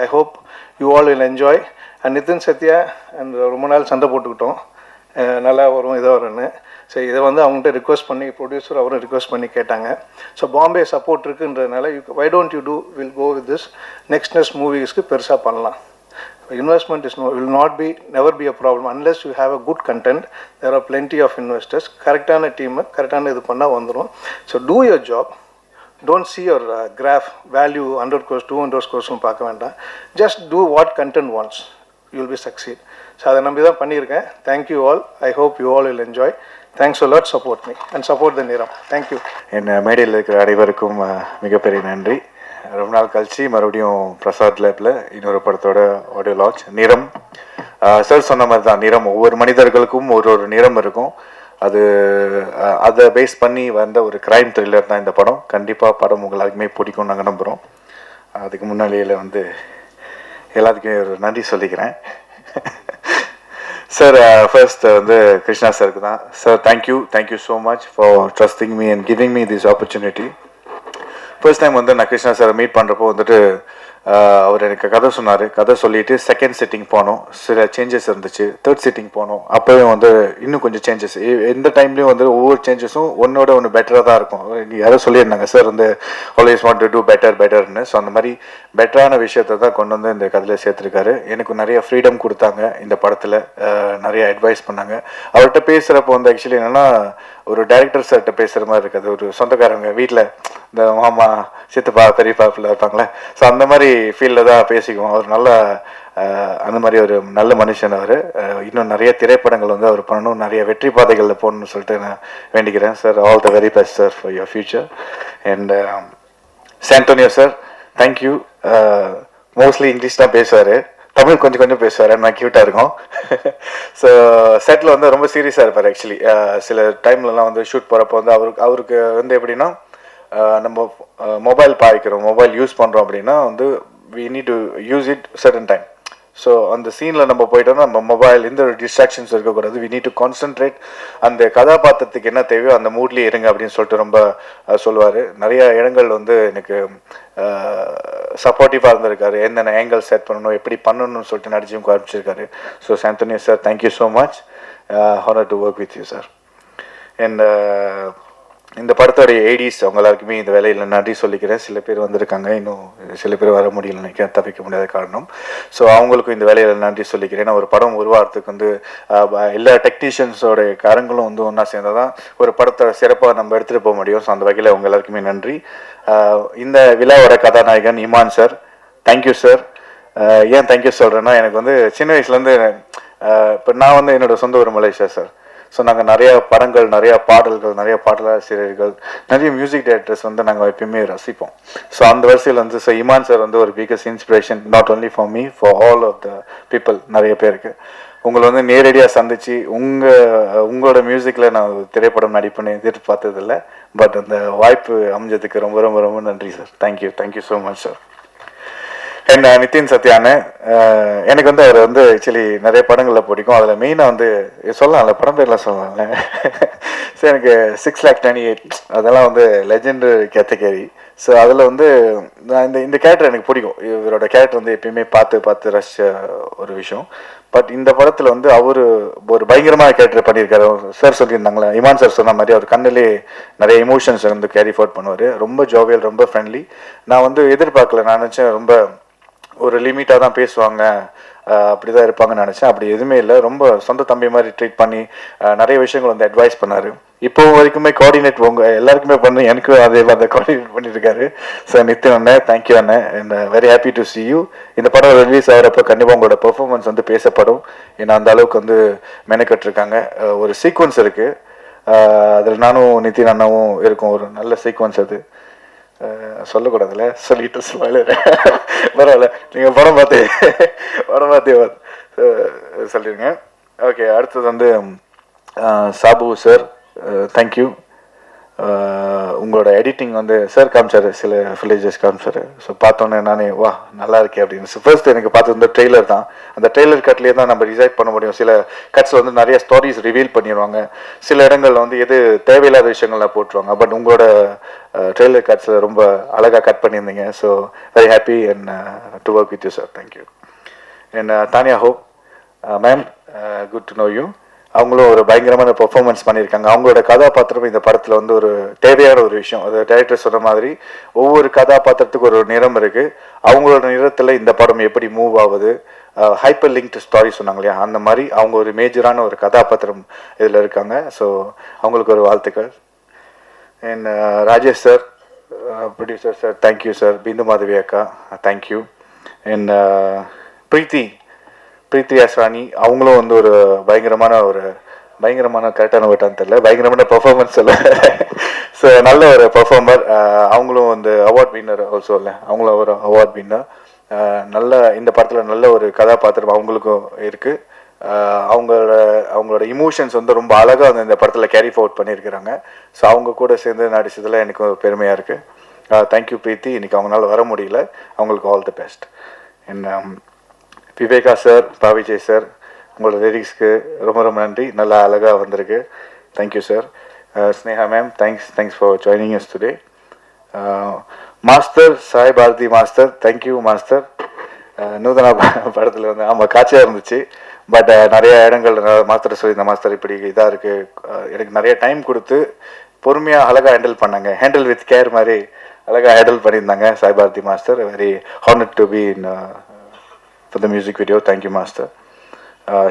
Speaker 12: I hope you all will enjoy. And Nitin Sathya and ரொம்ப நாள் சண்டை போட்டுக்கிட்டோம், நல்லா வரும் இதை வரும்னு. சரி, இதை வந்து அவங்கள்ட்ட ரிக்வஸ்ட் பண்ணி ப்ரொடியூசர் அவரும் ரிக்வஸ்ட் பண்ணி கேட்டாங்க. ஸோ பாம்பே சப்போர்ட் இருக்குன்றதுனால why don't you do, will go with this. Next மூவிஸ்க்கு பெருசாக பண்ணலாம். Investment will not be never be a problem unless you have a good content. There are plenty of investors. கரெக்டான team கரெக்டான இது பண்ணால் வந்துடும். So do your job. Don't see your graph value 100 crores 200 crores பார்க்க வேண்டாம். Just do what content wants. You will be succeed. So அதை நம்பி தான் பண்ணியிருக்கேன். Thank you all. I hope you all will enjoy. Thanks a lot. Support me and support the நிறம். Thank you.
Speaker 13: என் மேடையில் இருக்கிற அனைவருக்கும் மிகப்பெரிய நன்றி. ரொம்ப நாள் கழிச்சு மறுபடியும் பிரசாத் லேப்பில் இன்னொரு படத்தோட ஆடியோ லான்ச். நிறம் சார் சொன்ன மாதிரி தான், நிறம் ஒவ்வொரு மனிதர்களுக்கும் ஒரு நிறம் இருக்கும். அதை பேஸ் பண்ணி வந்த ஒரு கிரைம் த்ரில்லர் தான் இந்த படம். கண்டிப்பாக படம் எல்லாருக்குமே பிடிக்கும் நாங்கள் நம்புகிறோம். அதுக்கு முன்னாடியில் வந்து எல்லாத்துக்குமே ஒரு நன்றி சொல்லிக்கிறேன். சார் ஃபர்ஸ்ட் வந்து கிருஷ்ணா சாருக்கு தான். Sir thank you so much for trusting me and giving me this opportunity. First time வந்து நான் கிருஷ்ணா சாரை மீட் பண்ணுறப்போ வந்துட்டு அவர் எனக்கு கதை சொன்னார். கதை சொல்லிவிட்டு செகண்ட் சிட்டிங் போனோம், சில சேஞ்சஸ் இருந்துச்சு. தேர்ட் சிட்டிங் போனோம், அப்போவே வந்து இன்னும் கொஞ்சம் சேஞ்சஸ். எந்த டைம்லேயும் வந்து ஒவ்வொரு சேஞ்சஸும் ஒன்னோட ஒன்று பெட்டராக தான் இருக்கும். யாரும் சொல்லியிருந்தாங்க சார் வந்து ஆல்வேஸ் வாண்ட் டு டூ பெட்டர்னு. ஸோ அந்த மாதிரி பெட்டரான விஷயத்தை தான் கொண்டு வந்து இந்த கதையில் சேர்த்துருக்காரு. எனக்கு நிறைய ஃப்ரீடம் கொடுத்தாங்க இந்த படத்தில், நிறைய அட்வைஸ் பண்ணாங்க. அவர்கிட்ட பேசுகிறப்போ வந்து ஆக்சுவலி என்னென்னா ஒரு டைரக்டர் சார்கிட்ட பேசுகிற மாதிரி இருக்காது. ஒரு சொந்தக்காரங்க வீட்டில் இந்த மாமா சித்தப்பா பெரியப்பாப்பில் இருப்பாங்களே, ஸோ அந்த மாதிரி ஃபீல்டில் தான் பேசிக்குவோம். அவர் நல்ல அந்த மாதிரி ஒரு நல்ல மனுஷன். அவர் இன்னும் நிறைய திரைப்படங்கள் வந்து அவர் பண்ணணும், நிறைய வெற்றி பாதைகளில் போகணும்னு சொல்லிட்டு நான் வேண்டிக்கிறேன். Sir all the very best sir for your future. And Santonio sir thank you. Mostly English தான் பேசுவார், தமிழ் கொஞ்சம் கொஞ்சம் பேசுவார், நான் க்யூட்டாக இருக்கும். ஸோ செட்டில் வந்து ரொம்ப சீரியஸாக இருப்பார் ஆக்சுவலி. சில டைம்லலாம் வந்து ஷூட் போகிறப்போ வந்து அவருக்கு வந்து எப்படின்னா, நம்ம மொபைல் பாய்க்கிறோம், மொபைல் யூஸ் பண்ணுறோம் அப்படின்னா வந்து we need to use it certain time. So அந்த சீனில் நம்ம போயிட்டோம்னா நம்ம மொபைல் எந்த ஒரு டிஸ்ட்ராக்ஷன்ஸ் இருக்கக்கூடாது. வி நீட் டு கான்சென்ட்ரேட், அந்த கதாபாத்திரத்துக்கு என்ன தேவையோ அந்த மூட்லேயே இருங்க அப்படின்னு சொல்லிட்டு ரொம்ப சொல்லுவார். நிறைய இடங்கள் வந்து எனக்கு சப்போர்ட்டிவாக இருந்திருக்காரு. என்னென்ன ஆங்கிள் செட் பண்ணணும், எப்படி பண்ணணும்னு சொல்லிட்டு நடிச்சும் காமிச்சிருக்காரு. So Santhoni sir, thank you so much. Honour to work with you sir. And இந்த படத்தோடைய ஏடிஸ் அவங்க எல்லாருக்குமே இந்த வேலையில் நன்றி சொல்லிக்கிறேன். சில பேர் வந்திருக்காங்க, இன்னும் சில பேர் வர முடியல நினைக்கிறேன், தவிர்க்க முடியாத காரணம். ஸோ அவங்களுக்கும் இந்த வேலையில் நன்றி சொல்லிக்கிறேன். ஒரு படம் உருவாகிறதுக்கு வந்து எல்லா டெக்னீஷியன்ஸோட காரங்களும் வந்து ஒன்றா சேர்ந்தால் தான் ஒரு படத்தை சிறப்பாக நம்ம எடுத்துகிட்டு போக முடியும். ஸோ அந்த வகையில் அவங்க எல்லாருக்குமே நன்றி. இந்த விழாவோட கதாநாயகன் இமான் சார், தேங்க்யூ சார். ஏன் தேங்க்யூ சொல்கிறேன்னா, எனக்கு வந்து சின்ன வயசுலேருந்து இப்போ நான் வந்து என்னோடய சொந்த ஊர் மலேசியா சார். ஸோ நாங்கள் நிறையா படங்கள், நிறையா பாடல்கள், நிறையா பாடலாசிரியர்கள், நிறைய மியூசிக் டைரக்டர்ஸ் வந்து நாங்கள் எப்பயுமே ரசிப்போம். ஸோ அந்த வரிசையில் வந்து ஸோ இமான் சார் வந்து ஒரு biggest inspiration, not only for me, for all of the people. நிறைய பேருக்கு உங்களை வந்து நேரடியாக சந்தித்து உங்களோட மியூசிக்கில் நான் திரைப்படம் நடிப்புன்னு எதிர்பார்த்ததில்லை. பட் அந்த வாய்ப்பு அமைஞ்சதுக்கு ரொம்ப ரொம்ப ரொம்ப நன்றி sir. Thank you, thank you so much sir. And Nitin சத்யானு, எனக்கு வந்து அவர் வந்து ஆக்சுவலி நிறைய படங்களில் பிடிக்கும். அதில் மெயினாக வந்து சொல்லலாம்ல, படம் பேர்லாம் சொல்லலாம்ல. ஸோ எனக்கு 6,98,000 அதெல்லாம் வந்து லெஜெண்டு கேட்டகரி. ஸோ அதில் வந்து நான் இந்த கேரக்டர் எனக்கு பிடிக்கும். இவரோட கேரக்டர் வந்து எப்பயுமே பார்த்து ரசித்த ஒரு விஷயம். பட் இந்த படத்தில் வந்து அவர் ஒரு பயங்கரமான கேரக்டர் பண்ணியிருக்காரு. சார் சொல்லியிருந்தாங்களே, இமான் சார் சொன்ன மாதிரி அவர் கண்ணிலே நிறைய எமோஷன்ஸ் வந்து கேரி ஃபார்வர்ட் பண்ணுவார். ரொம்ப ஜோவியல், ரொம்ப ஃப்ரெண்ட்லி. நான் வந்து எதிர்பார்க்கல, நான் நினச்சேன் ரொம்ப ஒரு லிமிட்டாக தான் பேசுவாங்க, அப்படி தான் இருப்பாங்கன்னு நினச்சேன். அப்படி எதுவுமே இல்லை, ரொம்ப சொந்த தம்பி மாதிரி ட்ரீட் பண்ணி நிறைய விஷயங்கள் வந்து அட்வைஸ் பண்ணார். இப்போ வரைக்குமே கோஆர்டினேட் எல்லாருக்குமே பண்ணி எனக்கும் அதே அந்த கோஆர்டினேட் பண்ணியிருக்காரு. ஸோ நித்தின் அண்ணன், தேங்க்யூ அண்ணன். And very happy to C you. இந்த படம் ரிலீஸ் ஆகிறப்ப கண்டிப்பாக உங்களோட பெர்ஃபார்மன்ஸ் வந்து பேசப்படும். ஏன்னா அந்த அளவுக்கு வந்து மெனக்கட்டிருக்காங்க. ஒரு சீக்வன்ஸ் இருக்குது, அதில் நானும் நித்தின் அண்ணாவும் இருக்கும். ஒரு நல்ல சீக்வன்ஸ் அது, சொல்லக்கூடாதுல்ல, சொல்லிட்டு பரவாயில்ல, நீங்கள் படம் பார்த்தே சொல்லிடுங்க. ஓகே, அடுத்தது வந்து சாபு சார், தேங்க்யூ. உங்களோட எடிட்டிங் வந்து சார் காமிச்சார், சில ஃபிலேஜஸ் காமிச்சார். ஸோ பார்த்தோன்னே நானே வா நல்லா இருக்கே அப்படின்னு. ஃபர்ஸ்ட் எனக்கு பார்த்தது வந்து ட்ரெய்லர் தான். அந்த ட்ரெய்லர் கட்லேயே தான் நம்ம டிசைட் பண்ண முடியும். சில கட்ஸில் வந்து நிறைய ஸ்டோரிஸ் ரிவீல் பண்ணிடுவாங்க, சில இடங்களில் வந்து எது தேவையில்லாத விஷயங்கள்லாம் போட்டுருவாங்க. பட் உங்களோட ட்ரெய்லர் கட்ஸில் ரொம்ப அழகாக கட் பண்ணியிருந்தீங்க. So very happy and to work with you sir, thank you. And Tania hope ma'am, good to know you. அவங்களும் ஒரு பயங்கரமான பெர்ஃபார்மன்ஸ் பண்ணியிருக்காங்க. அவங்களோட கதாபாத்திரம் இந்த படத்தில் வந்து ஒரு தேவையான ஒரு விஷயம். அது டைரக்டர் சொன்ன மாதிரி ஒவ்வொரு கதாபாத்திரத்துக்கு ஒரு நிறம் இருக்குது. அவங்களோட நிறத்தில் இந்த படம் எப்படி மூவ் ஆகுது, ஹைப்பர் லிங்க்டு ஸ்டாரி சொன்னாங்க இல்லையா, அந்த மாதிரி அவங்க ஒரு மேஜரான ஒரு கதாபாத்திரம் இதில் இருக்காங்க. ஸோ அவங்களுக்கு ஒரு வாழ்த்துக்கள். And Rajesh sir, producer sir, thank you sir. Bindu Madhavi அக்கா, தேங்க்யூ. அண்ட் பிரீத்தி அஸ்ரானி, அவங்களும் வந்து ஒரு பயங்கரமான கரெக்டான வேட்டான்னு தெரியல, பயங்கரமான பெர்ஃபார்மன்ஸ் இல்லை. ஸோ நல்ல ஒரு பெர்ஃபார்மர். அவங்களும் வந்து அவார்ட் வின்னர் ஆல்சோ இல்லை, அவங்களும் ஒரு அவார்ட் வின்னர். நல்ல இந்த படத்தில் நல்ல ஒரு கதாபாத்திரம் அவங்களுக்கும் இருக்குது. அவங்களோட இமோஷன்ஸ் வந்து ரொம்ப அழகாக வந்து இந்த படத்தில் கேரி ஃபார்வர்ட் பண்ணியிருக்கிறாங்க. ஸோ அவங்க கூட சேர்ந்து நடிச்சதில் எனக்கு பெருமையாக இருக்குது. தேங்க்யூ பிரீத்தி. இன்றைக்கி அவங்களால வர முடியல, அவங்களுக்கு ஆல் தி பெஸ்ட். என்ன விவேகா சார், பாவிஜய் சார், உங்களோட லிரிக்ஸ்க்கு ரொம்ப ரொம்ப நன்றி, நல்லா அழகாக வந்திருக்கு, thank you sir. Sneha ma'am, thanks for joining us today. Master Sai Bharathi master, thank you master. Nuthana படத்தில் வந்து ஆமாம் காட்சியாக இருந்துச்சு. பட் நிறைய இடங்கள் மாஸ்டர் சொல்லி, இந்த மாஸ்டர் இப்படி இதாக இருக்குது, எனக்கு நிறைய டைம் கொடுத்து பொறுமையாக அழகாக ஹேண்டில் வித் கேர் மாதிரி அழகாக ஹேண்டில் பண்ணியிருந்தாங்க Sai Bharathi master. Very honoured to be in for the music video. Thank you master.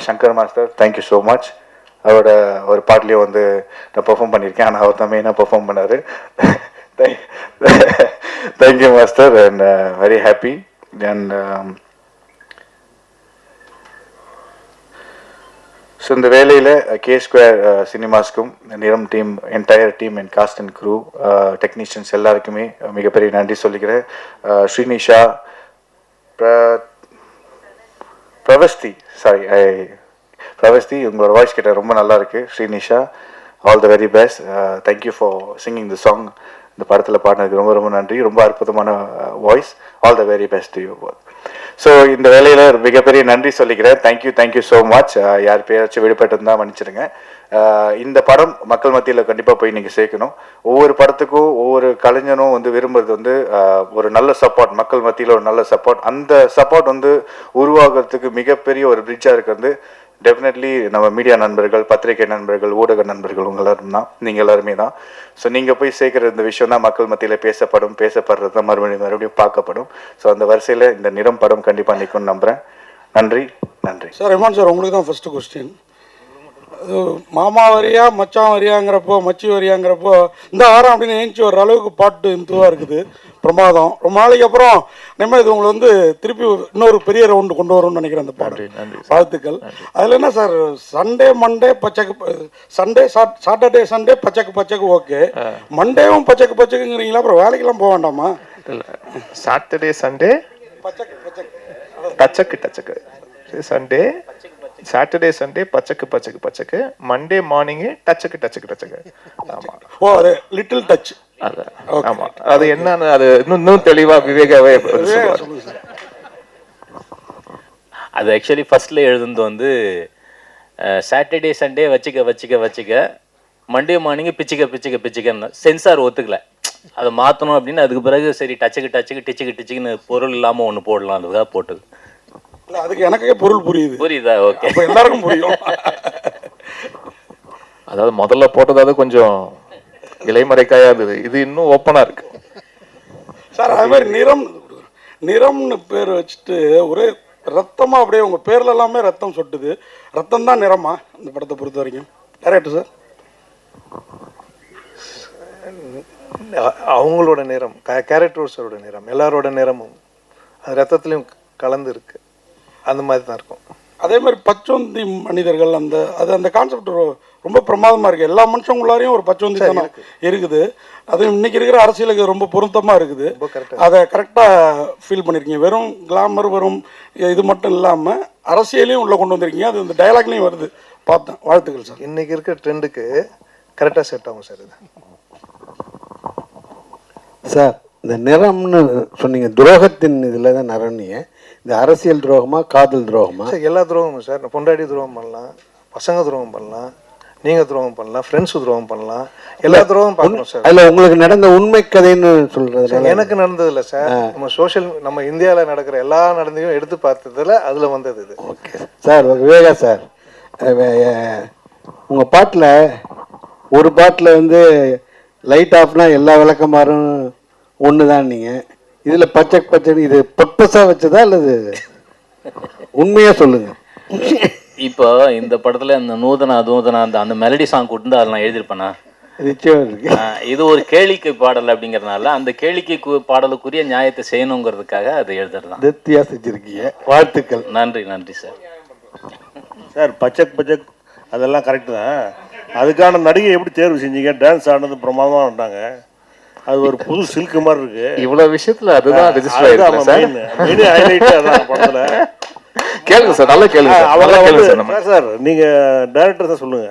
Speaker 13: Shankar master, thank you so much. அவரோட ஒரு பாட்லேயும் வந்து நான் பெர்ஃபார்ம் பண்ணியிருக்கேன், ஆனால் அவர் தான் மெயினாக பெர்ஃபார்ம் பண்ணார். Thank you master. And very happy. And so இந்த வேலையில் K2 சினிமாஸ்க்கும் Niram team, entire team and cast and crew, technicians எல்லாருக்குமே மிகப்பெரிய நன்றி சொல்லிக்கிறேன். ஸ்ரீனிஷா, பிரவஸ்தி உங்களோட வாய்ஸ் கிட்ட ரொம்ப நல்லா இருக்கு. Srinisha, all the very best. Thank you for singing the song. இந்த படத்தில் பாடினதுக்கு ரொம்ப ரொம்ப நன்றி. ரொம்ப அற்புதமான voice. All the very best to you both. So இந்த வேலையில் மிகப்பெரிய நன்றி சொல்லிக்கிறேன். Thank you so much. யார் பேராச்சும் விடுபட்டு தான் மன்னிச்சிடுங்க. இந்த படம் மக்கள் மத்தியில் கண்டிப்பாக போய் நீங்கள் சேர்க்கணும். ஒவ்வொரு படத்துக்கும் ஒவ்வொரு கலைஞனும் வந்து விரும்புறது வந்து ஒரு நல்ல சப்போர்ட், மக்கள் மத்தியில் ஒரு நல்ல சப்போர்ட். அந்த சப்போர்ட் வந்து உருவாகிறதுக்கு மிகப்பெரிய ஒரு பிரிட்ஜாக இருக்கிறது டெஃபினெட்லி நம்ம மீடியா நண்பர்கள், பத்திரிகை நண்பர்கள், ஊடக நண்பர்கள் உங்க எல்லாரும் தான், நீங்கள் எல்லாருமே தான். ஸோ நீங்கள் போய் சேர்க்குற இந்த விஷயம் தான் மக்கள் மத்தியில் பேசப்படுறது தான் மறுபடியும் பார்க்கப்படும். ஸோ அந்த வரிசையில் இந்த நிறம் படம் கண்டிப்பாக நிற்கும்னு நம்புகிறேன். நன்றி.
Speaker 14: சார் இமான் சார், உங்களுக்கு தான் ஃபஸ்ட்டு கொஸ்டின். மாமா வரியா மச்சான் வரியாங்கிறப்போ, மச்சி வரியாங்கிறப்போ இந்த ஆரம் அப்படின்னு ஏஞ்சி வர்ற அளவுக்கு பாட்டு இந்துவாக இருக்குது. பிரமாதம். ரொம்ப நாளைக்கு அப்புறம் நம்ம இது உங்களை வந்து திருப்பி இன்னொரு பெரிய ரவுண்டு கொண்டு வரும்னு நினைக்கிறேன் அந்த பாட்டு. வாழ்த்துக்கள். அதில் என்ன சார், சண்டே மண்டே பச்சைக்கு, சாட்டர்டே சண்டே பச்சைக்கு ஓகே, மண்டேவும் பச்சைக்குங்கிறீங்களா? அப்புறம் வேலைக்கெல்லாம் போக வேண்டாமா?
Speaker 11: சாட்டர்டே சண்டே பச்சைக்கு சண்டே, சாட்டர்டே சண்டே பச்சைக்கு, மண்டே மார்னிங்கு டச்சுக்கு. ஆமா.
Speaker 14: ஓ, அது லிட்டில் டச்.
Speaker 11: ஆமா, அது என்னன்னு அது இன்னும் தெளிவா விவேகாவே
Speaker 8: அது ஆக்சுவலி ஃபர்ஸ்ட்ல எழுதுனது வந்து சாட்டர்டே சண்டே வச்சுக்க, மண்டே மார்னிங் பிச்சுக்கன்னு சென்சார் ஒத்துக்கல. அதை மாற்றணும் அப்படின்னு அதுக்கு பிறகு சரி டிச்சுக்குன்னு பொருள் இல்லாமல் ஒன்று போடலாம், அதுக்காக போட்டது.
Speaker 14: அதுக்கு எனக்கே பொருள் புரியுதா?
Speaker 8: ஓகே,
Speaker 14: எல்லாருக்கும் புரியும்.
Speaker 11: அதாவது முதல்ல போட்டதாவது கொஞ்சம் இலைமறைக்காயா இருந்தது, இது இன்னும் ஓப்பனா இருக்கு
Speaker 14: சார். அதே மாதிரி நிறம்னு பேர் வச்சுட்டு ஒரே ரத்தமா அப்படியே உங்க பேர்ல எல்லாமே ரத்தம் சொட்டுது. ரத்தம் தான் நிறமா இந்த படத்தை பொறுத்த வரைக்கும்? Correct sir.
Speaker 12: அவங்களோட நிறம், கேரக்டர்ஸோட நிறம், எல்லாரோட நிறமும் அது ரத்தத்துலேயும் கலந்து இருக்கு. அந்த மாதிரி தான் இருக்கும்.
Speaker 14: அதே மாதிரி பச்சோந்தி மனிதர்கள், அந்த கான்செப்ட் ரொம்ப பிரமாதமாக இருக்குது. எல்லா மனுஷங்களுளாரையும் ஒரு பச்சோந்தி தனம் இருக்குது. அது இன்னைக்கு இருக்கிற அரசியலுக்கு ரொம்ப பொருத்தமாக இருக்குது. அதை கரெக்டாக ஃபீல் பண்ணியிருக்கீங்க. வெறும் கிளாமர், வெறும் இது மட்டும் இல்லாமல் அரசியலையும் உள்ளே கொண்டு வந்திருக்கீங்க. அது இந்த டயலாக்லேயும் வருது, பார்த்தேன். வாழ்த்துக்கள் சார்.
Speaker 12: இன்னைக்கு இருக்கிற ட்ரெண்டுக்கு கரெக்டாக செட் ஆகும் சார். இது
Speaker 15: சார், இந்த நிறம்னு சொன்னீங்க, துரோகத்தின் இதில் தான் நிறம்னீங்க. இந்த அரசியல் துரோகமா, காதல் துரோகமா?
Speaker 12: சார் எல்லா துரோகமும் சார். பொண்டாடி துரோகம் பண்ணலாம், பசங்க துரோகம் பண்ணலாம், நீங்கள் துரோகம் பண்ணலாம், ஃப்ரெண்ட்ஸ் துரோகம் பண்ணலாம், எல்லா துரோகம் பார்க்கணும் சார்.
Speaker 15: அதில் உங்களுக்கு நடந்த உண்மை கதைன்னு சொல்கிறது?
Speaker 12: எனக்கு நடந்ததில்லை சார். நம்ம இந்தியாவில் நடக்கிற எல்லா நடந்தையும் எடுத்து பார்த்ததில் அதில் வந்தது இது.
Speaker 15: Okay sir. விவேகா சார், உங்கள் பாட்டில் ஒரு பாட்டில் வந்து லைட் ஆஃப்னா எல்லா விளக்கமாறும் ஒன்று தான் நீங்கள். இதில் பச்சை இது பர்பஸாக வச்சதா அல்லது உண்மையாக சொல்லுங்கள்.
Speaker 8: இப்போ இந்த படத்தில் இந்த நூதனா அந்த மெலடி சாங் கொடுத்து அதில் நான் எழுதியிருப்பேனா?
Speaker 15: நிச்சயம் இருக்கு.
Speaker 8: இது ஒரு கேளிக்கை பாடல் அப்படிங்கிறதுனால அந்த கேளிக்கை பாடலுக்குரிய நியாயத்தை செய்யணுங்கிறதுக்காக அதை எழுதுறது தான்.
Speaker 15: திருப்தியாக செஞ்சுருக்கீங்க. வாழ்த்துக்கள்.
Speaker 8: நன்றி சார்.
Speaker 16: சார், பச்சக் அதெல்லாம் கரெக்டு தான். அதுக்கான நடிகை எப்படி தேர்வு செஞ்சீங்க? டான்ஸ் ஆனது பிரமாதமாக ஆண்டாங்க. அது ஒரு புது சில்க் மாதிரி இருக்கு.
Speaker 11: இவ்வளவு விஷயத்துல அதுதான் ரெஜிஸ்டர் ஆயிருக்கு சார்.
Speaker 16: மெயின் ஹைலைட் அதான் படத்துல.
Speaker 11: கேளுங்க சார், நல்லா கேளுங்க சார்.
Speaker 16: அவங்க வந்து சார் நீங்க டைரக்டர் தான் சொல்லுங்க.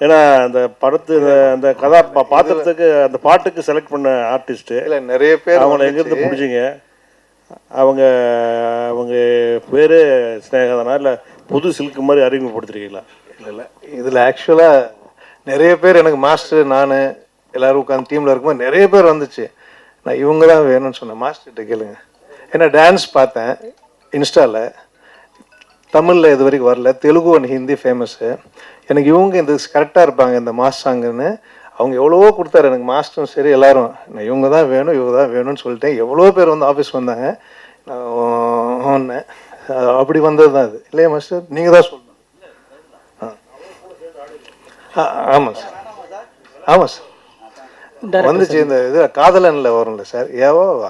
Speaker 16: ஏன்னா அந்த படத்து அந்த பாத்திரத்துக்கு அந்த பாட்டுக்கு செலக்ட் பண்ண ஆர்டிஸ்ட்
Speaker 12: இல்லை நிறைய பேர்
Speaker 16: அவங்கள எங்கிருந்து பிடிச்சிங்க? அவங்க பேரு ஸ்னேகதானா இல்லை புது சில்க் மாதிரி அறிமுகப்படுத்திருக்கீங்களா?
Speaker 12: இல்லை இதில் ஆக்சுவலாக நிறைய பேர் எனக்கு மாஸ்டர், நான் எல்லோரும் உட்காந்து டீமில் இருக்கும்போது நிறைய பேர் வந்துச்சு. நான் இவங்க தான் வேணும்னு சொன்னேன். மாஸ்டர்கிட்ட கேளுங்க. ஏன்னா டான்ஸ் பார்த்தேன் இன்ஸ்டாவில், தமிழில் இது வரைக்கும் வரல, தெலுங்கு அண்ட் ஹிந்தி ஃபேமஸ்ஸு. எனக்கு இவங்க இந்த கரெக்டாக இருப்பாங்க இந்த மாஸ் சாங்குன்னு. அவங்க எவ்வளவோ கொடுத்தாரு எனக்கு, மாஸ்டரும் சரி எல்லாரும். நான் இவங்க தான் வேணும்னு சொல்லிட்டேன். எவ்வளோ பேர் வந்து ஆஃபீஸ் வந்தாங்க. நான் ஒன்று அப்படி வந்தது தான் அது. இல்லையா மாஸ்டர்? நீங்கள் தான் சொல்லணும். ஆமாம் சார், ஆமாம் சார். வந்துச்சு இந்த இது காதலனில் வரும்ல சார், ஏவோவா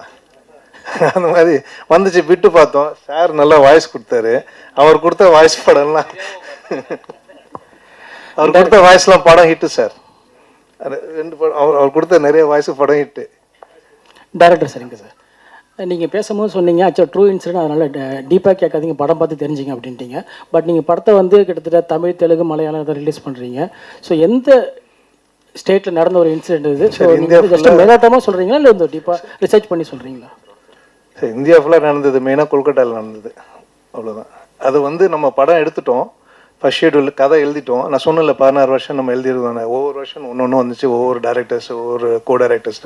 Speaker 12: அந்த மாதிரி வந்துச்சு. விட்டு பார்த்தோம் சார், நல்லா வாய்ஸ் கொடுத்தாரு. அவர் கொடுத்த வாய்ஸ் படம்லாம், அவர் கொடுத்த வாய்ஸ்லாம் படம் ஹிட்டு சார். 2 படம் அவர் கொடுத்த நிறைய வாய்ஸ் படம் ஹிட்டு.
Speaker 17: டைரக்டர் சரிங்க சார். நீங்கள் பேசும்போது சொன்னீங்க ஆக்சுவலாக ட்ரூ இன்சிடென்ட், அதனால் டீப்பாக கேட்காதீங்க, படம் பார்த்து தெரிஞ்சிங்க அப்படின்ட்டீங்க. பட் நீங்கள் படத்தை வந்து கிட்டத்தட்ட தமிழ், தெலுங்கு, மலையாளம் இதை ரிலீஸ் பண்ணுறீங்க. ஸோ எந்த ஸ்டேட்டில் நடந்த ஒரு இன்சிடென்ட் இது? ஸோ நீங்கள் ஜஸ்ட் மேலோட்டமாக சொல்கிறீங்களா இல்லை வந்து டீப்பாக ரிசர்ச் பண்ணி சொல்கிறீங்களா?
Speaker 12: சரி, இந்தியா ஃபுல்லாக நடந்தது, மெயினாக கொல்கட்டாவில் நடந்தது, அவ்வளோதான். அது வந்து நம்ம படம் எடுத்துட்டோம், ஃபஸ்ட் ஷெட்யூல் கதை எழுதிட்டோம். நான் சொன்னல 16 வருஷம் நம்ம எழுதிருந்தோம். ஒவ்வொரு வருஷம் ஒன்று ஒன்று வந்துச்சு, ஒவ்வொரு டேரக்டர்ஸ், ஒவ்வொரு கோ டேரக்டர்ஸ்.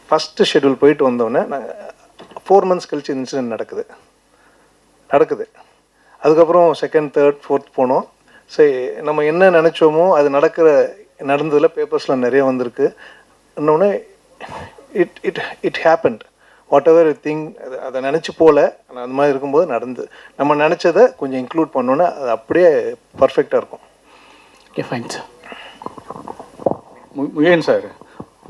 Speaker 12: ஃபஸ்ட்டு ஷெட்யூல் போயிட்டு வந்தோடனே நாங்கள் 4 மந்த்ஸ் கழிச்சு இன்சிடென்ட் நடக்குது. அதுக்கப்புறம் செகண்ட், தேர்ட், ஃபோர்த் போனோம். சரி, நம்ம என்ன நினச்சோமோ அது நடந்ததில் பேப்பர்ஸில் நிறைய வந்திருக்கு. இன்னொன்று it happened what ever thing. அதை நினச்சி போகல, ஆனால் அந்த மாதிரி இருக்கும்போது நடந்து நம்ம நினச்சதை கொஞ்சம் இன்க்ளூட் பண்ணோன்னா அது அப்படியே பர்ஃபெக்டாக இருக்கும்.
Speaker 17: Okay, fine sir.
Speaker 18: Mugen sir,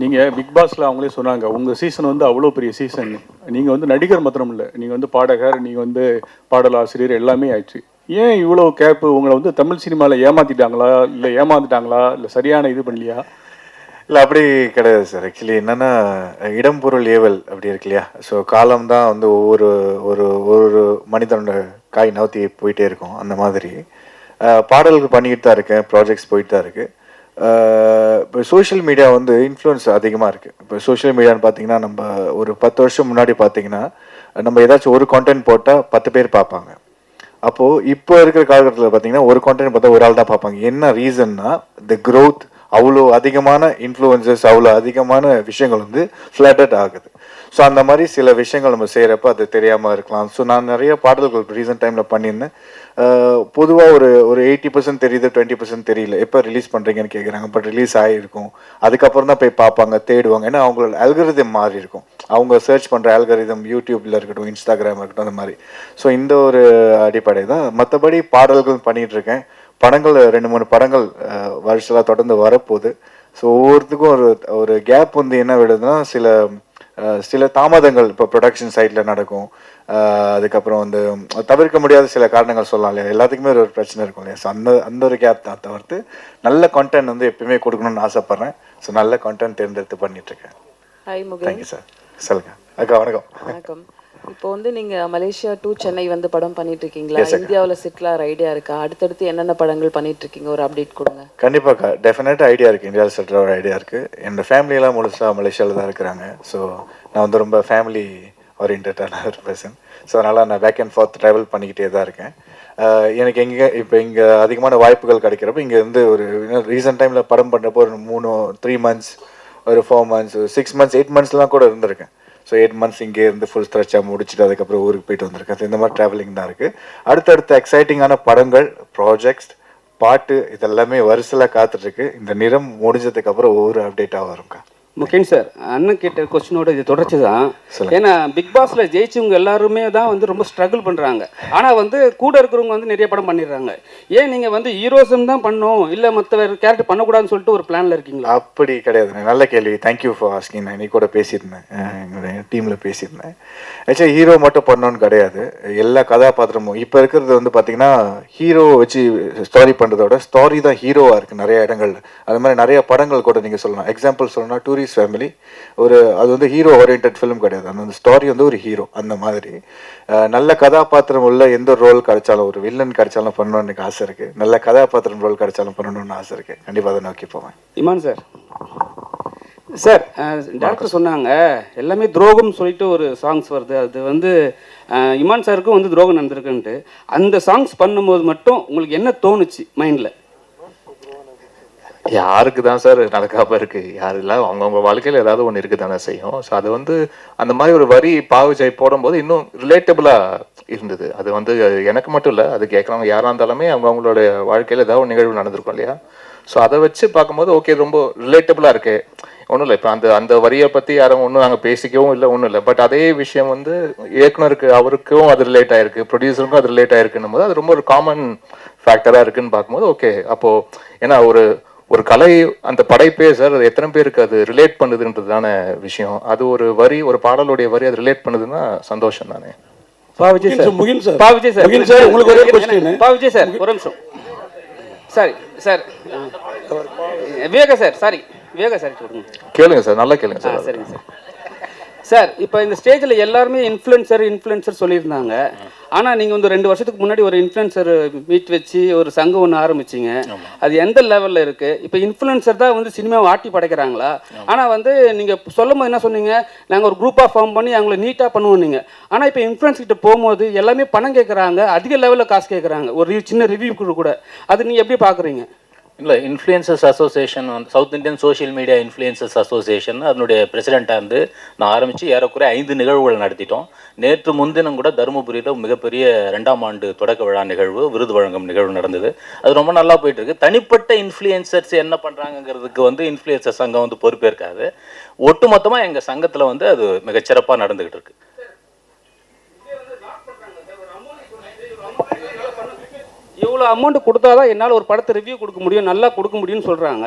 Speaker 18: நீங்கள் பிக் பாஸில் அவங்களே சொன்னாங்க உங்கள் சீசன் வந்து அவ்வளோ பெரிய சீசன். நீங்கள் வந்து நடிகர் மாத்திரம் இல்லை, நீங்கள் வந்து பாடகர், நீங்கள் வந்து பாடலாசிரியர் எல்லாமே ஆயிடுச்சு. ஏன் இவ்வளோ கேப்பு? உங்களை வந்து தமிழ் சினிமாவில் ஏமாற்றிட்டாங்களா, இல்லை ஏமாந்துட்டாங்களா, இல்லை சரியான இது பண்ணலையா?
Speaker 13: இல்லை, அப்படி கிடையாது சார். ஆக்சுவலி என்னென்னா, இடம் பொருள் ஏவல் அப்படி இருக்கு இல்லையா? ஸோ காலம் தான் வந்து ஒவ்வொரு ஒரு மனிதனோட காய் நவுத்தி போயிட்டே இருக்கும். அந்த மாதிரி பாடல்கள் பண்ணிக்கிட்டு தான் இருக்கேன், ப்ராஜெக்ட்ஸ் போயிட்டு தான் இருக்குது. இப்போ சோஷியல் மீடியா வந்து இன்ஃப்ளூயன்ஸ் அதிகமாக இருக்குது. இப்போ சோஷியல் மீடியான்னு பார்த்தீங்கன்னா, நம்ம ஒரு 10 வருஷம் முன்னாடி பார்த்தீங்கன்னா நம்ம ஏதாச்சும் ஒரு கான்டென்ட் போட்டால் 10 பேர் பார்ப்பாங்க. அப்போது இப்போ இருக்கிற காலகட்டத்தில் பார்த்தீங்கன்னா ஒரு கான்டென்ட் பார்த்தா ஒரு ஆள் தான் பார்ப்பாங்க. என்ன ரீசன்னா, த க்ரோத், அவ்வளோ அதிகமான இன்ஃப்ளூயன்சஸ், அவ்வளோ அதிகமான விஷயங்கள் வந்து ஃப்ளட்டட் ஆகுது. ஸோ அந்த மாதிரி சில விஷயங்கள் நம்ம செய்கிறப்ப அது தெரியாமல் இருக்கலாம். ஸோ நான் நிறைய பாடல்கள் ரீசெண்ட் டைமில் பண்ணியிருந்தேன். பொதுவாக ஒரு 80% தெரியுது, 20% தெரியல. எப்போ ரிலீஸ் பண்ணுறீங்கன்னு கேட்குறாங்க. பட் ரிலீஸ் ஆகிருக்கும், அதுக்கப்புறம் தான் போய் பார்ப்பாங்க, தேடுவாங்க. ஏன்னா அவங்களோட அல்கரிதம் மாறி இருக்கும். அவங்க சர்ச் பண்ணுற அல்கரிதம் யூடியூப்பில் இருக்கட்டும், இன்ஸ்டாகிராம் இருக்கட்டும், அந்த மாதிரி. ஸோ இந்த ஒரு அடிப்படை தான். மற்றபடி பாடல்கள் பண்ணிகிட்ருக்கேன். படங்கள் 2-3 படங்கள் வருஷத்தில் தொடர்ந்து வரப்போகுது. ஸோ ஒவ்வொருத்துக்கும் ஒரு கேப் வந்து என்ன விடுதுன்னா, சில தாமதங்கள் இப்போ ப்ரொடக்ஷன் சைடில் நடக்கும். அதுக்கப்புறம் வந்து தவிர்க்க முடியாத சில காரணங்கள் சொல்லலாம் இல்லையா? எல்லாத்துக்குமே ஒரு பிரச்சனை இருக்கும் இல்லையா? ஸோ அந்த ஒரு கேப் தான் தவிர்த்து நல்ல கான்டென்ட் வந்து எப்பயுமே கொடுக்கணும்னு ஆசைப்பட்றேன். ஸோ நல்ல கான்டென்ட் தேர்ந்தெடுத்து பண்ணிகிட்ருக்கேன்.
Speaker 9: ஹாய் முகேன்.
Speaker 13: Thank you sir. சொல்லுங்க அக்கா. வணக்கம்.
Speaker 9: வணக்கம். இப்போ வந்து நீங்கள் மலேசியா டு சென்னை வந்து படம் பண்ணிட்டு இருக்கீங்களா? இந்தியாவில் செட்டில் ஆகிற ஐடியா இருக்கா? அடுத்தடுத்து என்னென்ன படங்கள் பண்ணிட்டு இருக்கீங்க, ஒரு அப்டேட் கொடுங்க.
Speaker 13: கண்டிப்பாக டெஃபினட்டாக ஐடியா இருக்குது. இந்தியாவில் செட்டில் ஒரு ஐடியா இருக்குது. என்னோடய ஃபேமிலியெல்லாம் முழுசாக மலேசியாவில் தான் இருக்கிறாங்க. ஸோ நான் வந்து ரொம்ப ஃபேமிலி ஓரியன்டான ஒரு பர்சன். ஸோ அதனால் நான் பேக் அண்ட் ஃபார்த் ட்ராவல் பண்ணிக்கிட்டே தான் இருக்கேன். எனக்கு இங்கே அதிகமான வாய்ப்புகள் கிடைக்கிறப்ப இங்கே வந்து ஒரு ரீசெண்ட் டைமில் படம் பண்ணுறப்போ ஒரு 3 மந்த்ஸ், ஒரு 4 மந்த்ஸ், 6 மந்த்ஸ், 8 மந்த்ஸ்லாம் கூட இருந்திருக்கேன். ஸோ 8 மந்த்ஸ் இங்கே இருந்து ஃபுல் ஸ்ட்ரெச்சாக முடிச்சுட்டு அதுக்கப்புறம் ஊருக்கு போயிட்டு வந்திருக்கேன். இந்த மாதிரி ட்ராவலிங் தான் இருக்குது. அடுத்தடுத்த எக்ஸைட்டிங்கான படங்கள், ப்ராஜெக்ட்ஸ், பாட்டு இதெல்லாமே வரிசையில் காத்துட்ருக்கு. இந்த நிறம் முடிஞ்சதுக்கப்புறம் ஒவ்வொரு அப்டேட்டாக வரும்க்கா.
Speaker 19: முகேன் சார், அண்ணன் கேட்ட கொஸ்டினோட இது தொடர்ச்சி தான். ஏன்னா பிக் பாஸ்ல ஜெயிச்சவங்க எல்லாருமே தான் வந்து ரொம்ப ஸ்ட்ரகிள் பண்ணுறாங்க. ஆனால் வந்து கூட இருக்கிறவங்க வந்து நிறைய படம் பண்ணிடுறாங்க. ஏன் நீங்கள் வந்து ஹீரோசம் தான் பண்ணணும், இல்லை மற்ற கேரக்டர் பண்ணக்கூடாதுன்னு சொல்லிட்டு ஒரு பிளானில் இருக்கீங்களா?
Speaker 13: அப்படி கிடையாது. நல்ல கேள்வி. Thank you for asking. நான் இன்னைக்கு கூட பேசியிருந்தேன், எங்களுடைய டீமில் பேசியிருந்தேன். ஆக்சுவலி ஹீரோ மட்டும் பண்ணணும்னு கிடையாது, எல்லா கதாபாத்திரமும். இப்போ இருக்கிறது வந்து பார்த்தீங்கன்னா ஹீரோ வச்சு ஸ்டோரி பண்ணுறதோட ஸ்டோரி தான் ஹீரோவாக இருக்குது நிறைய இடங்கள்ல. அது மாதிரி நிறைய படங்கள் கூட நீங்கள் சொல்லலாம். எக்ஸாம்பிள் சொல்லணும்னா டூரிஸ்ட் ஃபேமிலி, அது வந்து ஹீரோ ஓரியன்ட் ஃபிலிம் கிடையாது. அந்த ஸ்டோரி வந்து ஒரு ஹீரோ. அந்த மாதிரி நல்ல கதாபாத்திரம் உள்ள எந்த ரோல் கிடைச்சாலும், ஒரு வில்லன் கிடைச்சாலும் பண்ணணும்னு எனக்கு ஆசை இருக்குது. நல்ல கதாபாத்திரம் ரோல் கிடைச்சாலும் பண்ணணும்னு ஆசை இருக்குது. கண்டிப்பாக அதை நோக்கி போவேன்.
Speaker 19: இமான் சார், டாக்டர் சொன்னாங்க எல்லாமே துரோகம் சொல்லிட்டு ஒரு சாங்ஸ் வருது. அது வந்து இமான் சாருக்கும் வந்து துரோகம் நடந்திருக்குன்ட்டு. அந்த சாங்ஸ் பண்ணும்போது மட்டும் உங்களுக்கு என்ன தோணுச்சு மைண்டில்?
Speaker 11: யாருக்கு தான் சார் நடக்காம இருக்கு? யாரு இல்லை, அவங்கவுங்க வாழ்க்கையில் ஏதாவது ஒன்று இருக்கு தானே செய்யும். ஸோ அது வந்து அந்த மாதிரி ஒரு வரி பாவுஜை போடும்போது இன்னும் ரிலேட்டபிளாக இருந்தது. அது வந்து எனக்கு மட்டும் இல்லை, அது கேட்குறவங்க யாராக இருந்தாலுமே அவங்களோட வாழ்க்கையில் ஏதாவது ஒரு நிகழ்வு நடந்திருக்கும் இல்லையா? ஸோ அதை வச்சு பார்க்கும்போது ஓகே, ரொம்ப ரிலேட்டபிளாக இருக்கு. ஒன்றும் இல்லை, இப்போ அந்த வரியை பற்றி யாரும் ஒன்றும் நாங்கள் பேசிக்கவும் இல்லை, ஒன்றும் இல்லை. பட் அதே விஷயம் வந்து இயக்குனருக்கு, அவருக்கும் அது ரிலேட் ஆயிருக்கு, ப்ரொடியூசருக்கும் அது ரிலேட் ஆயிருக்குன்னும் போது அது ரொம்ப ஒரு காமன் ஃபேக்டராக இருக்குன்னு பார்க்கும்போது ஓகே. அப்போது ஏன்னா ஒரு கலை, அந்த படைப்பே சார், அது எத்தனை பேருக்கு அது ரிலேட் பண்ணுதுன்றதுதான விஷயம். அது ஒரு வரி, ஒரு பாடலுடைய வரி அது ரிலேட் பண்ணுதுன்னா சந்தோஷம் தானே.
Speaker 19: பாவிஜய் சார், உங்களுக்கு ஒரே क्वेश्चन. பாவிஜய் சார், ஒரு நிமிஷம். Sir Viveka sir, sorry Viveka sir,
Speaker 11: கேளுங்க சார், நல்லா கேளுங்க சார்.
Speaker 19: சரிங்க சார். சார் இப்போ இந்த ஸ்டேஜில் எல்லாருமே இன்ஃப்ளூயன்சர் சொல்லியிருந்தாங்க. ஆனால் நீங்கள் வந்து 2 வருஷத்துக்கு முன்னாடி ஒரு இன்ஃப்ளூயன்சர் மீட் வச்சு ஒரு சங்கம் ஒன்று ஆரம்பிச்சிங்க. அது எந்த லெவலில் இருக்குது? இப்போ இன்ஃப்ளூயன்சர் தான் வந்து சினிமாவை ஆட்டி படைக்கிறாங்களா? ஆனால் வந்து நீங்கள் சொல்லும் போது என்ன சொன்னீங்க, நாங்கள் ஒரு குரூப்பாக ஃபார்ம் பண்ணி அவங்கள நீட்டாக பண்ணுவோம் நீங்கள். ஆனால் இப்போ இன்ஃப்ளூயன்ஸ் கிட்ட போகும்போது எல்லாமே பணம் கேட்குறாங்க, அதிக லெவலில் காசு கேட்குறாங்க, ஒரு சின்ன ரிவ்யூ கூட. அது நீங்கள் எப்படி பார்க்குறீங்க?
Speaker 8: இல்லை, இன்ஃப்ளூயன்சர்ஸ் அசோசியேஷன் வந்து south Indian social media influencers association அதனுடைய பிரசிடெண்ட்டாக இருந்து நான் ஆரம்பித்து ஏறக்குறைய 5 நிகழ்வுகள் நடத்திட்டோம். நேற்று முன்தினம் கூட தருமபுரியில் மிகப்பெரிய 2ஆம் ஆண்டு தொடக்க விழா நிகழ்வு, விருது வழங்கும் நிகழ்வு நடந்தது. அது ரொம்ப நல்லா போயிட்டுருக்கு. தனிப்பட்ட இன்ஃப்ளூயன்சர்ஸ் என்ன பண்ணுறாங்கிறதுக்கு வந்து இன்ஃப்ளூயன்சர் சங்கம் வந்து பொறுப்பேற்காது. ஒட்டுமொத்தமாக எங்கள் சங்கத்தில் வந்து அது மிகச்சிறப்பாக நடந்துக்கிட்டு இருக்கு.
Speaker 19: இவ்வளோ அமௌண்ட் கொடுத்தா தான் என்னால் ஒரு படத்தை ரிவ்யூ கொடுக்க முடியும், நல்லா கொடுக்க முடியும்னு சொல்கிறாங்க.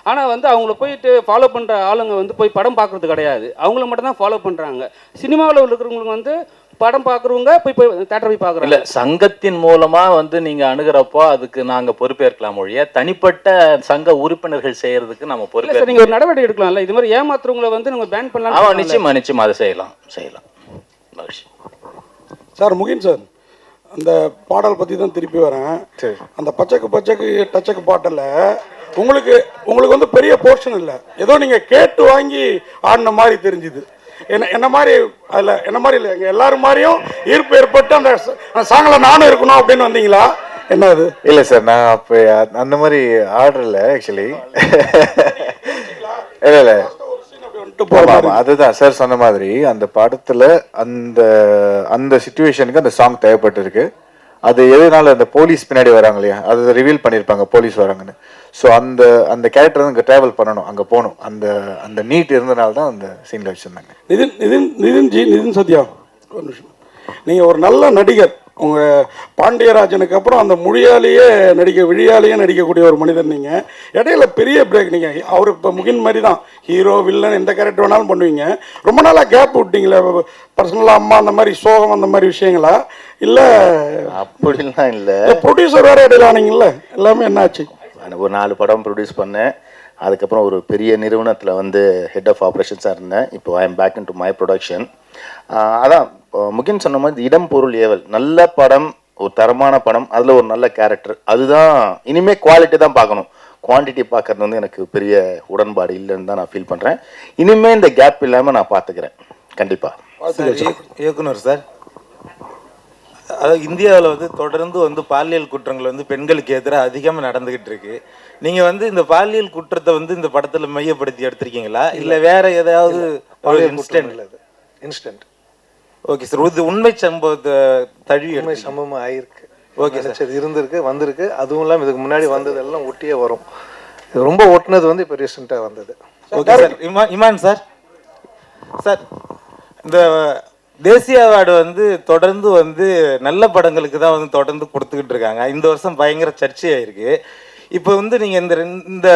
Speaker 19: ஆனால் வந்து அவங்கள போயிட்டு ஃபாலோ பண்ணுற ஆளுங்க வந்து போய் படம் பார்க்குறது கிடையாது, அவங்கள மட்டும் தான் ஃபாலோ பண்ணுறாங்க. சினிமாவில் இருக்கிறவங்களுக்கு வந்து படம் பார்க்குறவங்க போய் தேட்டர் போய் பார்க்குறாங்க.
Speaker 8: இல்லை, சங்கத்தின் மூலமாக வந்து நீங்கள் அணுகிறப்போ அதுக்கு நாங்கள் பொறுப்பேற்கலாம் ஒழிய தனிப்பட்ட சங்க உறுப்பினர்கள் செய்கிறதுக்கு நம்ம பொறுப்பேற்க.
Speaker 19: நீங்கள் ஒரு நடவடிக்கை எடுக்கலாம்ல, இது மாதிரி ஏமாத்துறவங்களை வந்து நம்ம பேன் பண்ணலாம்.
Speaker 8: ஆமாம், நிச்சயமாக அதை செய்யலாம். மகிழ்ச்சி
Speaker 14: சார். முகின் சார், அந்த பாடல் பற்றி தான் திருப்பி வரேன். அந்த பச்சைக்கு டச்சக்கு பாட்டில் உங்களுக்கு வந்து பெரிய போர்ஷன் இல்லை, ஏதோ நீங்கள் கேட்டு வாங்கி ஆடின மாதிரி தெரிஞ்சுது. என்ன மாதிரி அதில் என்ன மாதிரி இல்லை, எங்கள் எல்லாரும் மாதிரியும் ஈர்ப்பு ஏற்பட்டு அந்த சாங்கில் நானும் இருக்கணும் அப்படின்னு வந்தீங்களா? என்ன அது?
Speaker 13: இல்லை சார், நான் அப்போ அந்த மாதிரி ஆர்டர் இல்லை ஆக்சுவலி. இல்லை அதுதான் சார் சொன்ன மாதிரி அந்த படத்துல அந்த சிச்சுவேஷனுக்கு அந்த சாங் தேவைப்பட்டு இருக்கு. அது எதனால அந்த போலீஸ் பின்னாடி வராங்க இல்லையா, அதை ரிவீல் பண்ணியிருப்பாங்க போலீஸ் வராங்கன்னு. ஸோ அந்த கேரக்டர் வந்து இங்கே ட்ராவல் பண்ணணும், அங்கே போகணும். அந்த நீட் இருந்தனால தான் அந்த சீனில் வச்சுருந்தாங்க.
Speaker 14: நிதின் சத்யா, ஒரு நிமிஷம். நீங்கள் ஒரு நல்ல நடிகர். உங்கள் பாண்டியராஜனுக்கு அப்புறம் அந்த விழியாலேயே நடிக்கக்கூடிய ஒரு மனிதர் நீங்கள். இடையில பெரிய பிரேக். நீங்கள் அவர் இப்போ முகின் மாதிரி தான், ஹீரோ வில்லன் எந்த கேரக்டர் வேணாலும் பண்ணுவீங்க. ரொம்ப நாளாக கேப் விட்டீங்களே, பர்சனலாக அம்மா அந்த மாதிரி சோகம் அந்த மாதிரி விஷயங்களா? இல்லை
Speaker 10: அப்படிலாம் இல்லை.
Speaker 14: ப்ரொடியூசர் வேறு இடையில ஆனீங்கல்ல, எல்லாமே என்ன ஆச்சு?
Speaker 10: ஒரு 4 படம் ப்ரொடியூஸ் பண்ணேன். அதுக்கப்புறம் ஒரு பெரிய நிறுவனத்தில் வந்து ஹெட் ஆஃப் ஆப்ரேஷன்ஸாக இருந்தேன். இப்போ I am back in to my production. அதான் முகின் சொன்ன மாதிரி இடம் பொருள் ஏவல், நல்ல படம், ஒரு தரமான படம், அதில் ஒரு நல்ல கேரக்டர், அதுதான் இனிமேல் குவாலிட்டி தான் பார்க்கணும். குவான்டிட்டி பார்க்கறது வந்து எனக்கு பெரிய உடன்பாடு இல்லைன்னு தான் நான் ஃபீல் பண்ணுறேன். இனிமேல் இந்த கேப் இல்லாமல் நான் பார்த்துக்கிறேன் கண்டிப்பாக.
Speaker 20: இயக்குனர் சார், அதாவது இந்தியாவில் வந்து தொடர்ந்து வந்து பாலியல் குற்றங்கள் வந்து பெண்களுக்கு எதிராக அதிகமாக நடந்துக்கிட்டு இருக்கு. நீங்கள் வந்து இந்த பாலியல் குற்றத்தை வந்து இந்த படத்தில் மையப்படுத்தி எடுத்திருக்கீங்களா, இல்லை வேற ஏதாவது ஒரு
Speaker 12: இன்ஸ்டன்ட்?
Speaker 20: ஓகே சார், இது உண்மை சம்பவத்தை உண்மை
Speaker 12: சம்பவம் ஆயிருக்கு. ஓகே சார், இருந்திருக்கு, வந்திருக்கு. அதுவும் இல்லாமல் இதுக்கு முன்னாடி வந்ததெல்லாம் ஒட்டியே வரும். இது ரொம்ப ஒட்டினது வந்து இப்போ ரீசெண்டாக வந்தது.
Speaker 20: Okay sir. இமான் சார், இந்த தேசிய அவார்டு வந்து தொடர்ந்து வந்து நல்ல படங்களுக்கு தான் வந்து தொடர்ந்து கொடுத்துக்கிட்டு இருக்காங்க. இந்த வருஷம் பயங்கர சர்ச்சையாயிருக்கு. இப்போ வந்து நீங்கள் இந்த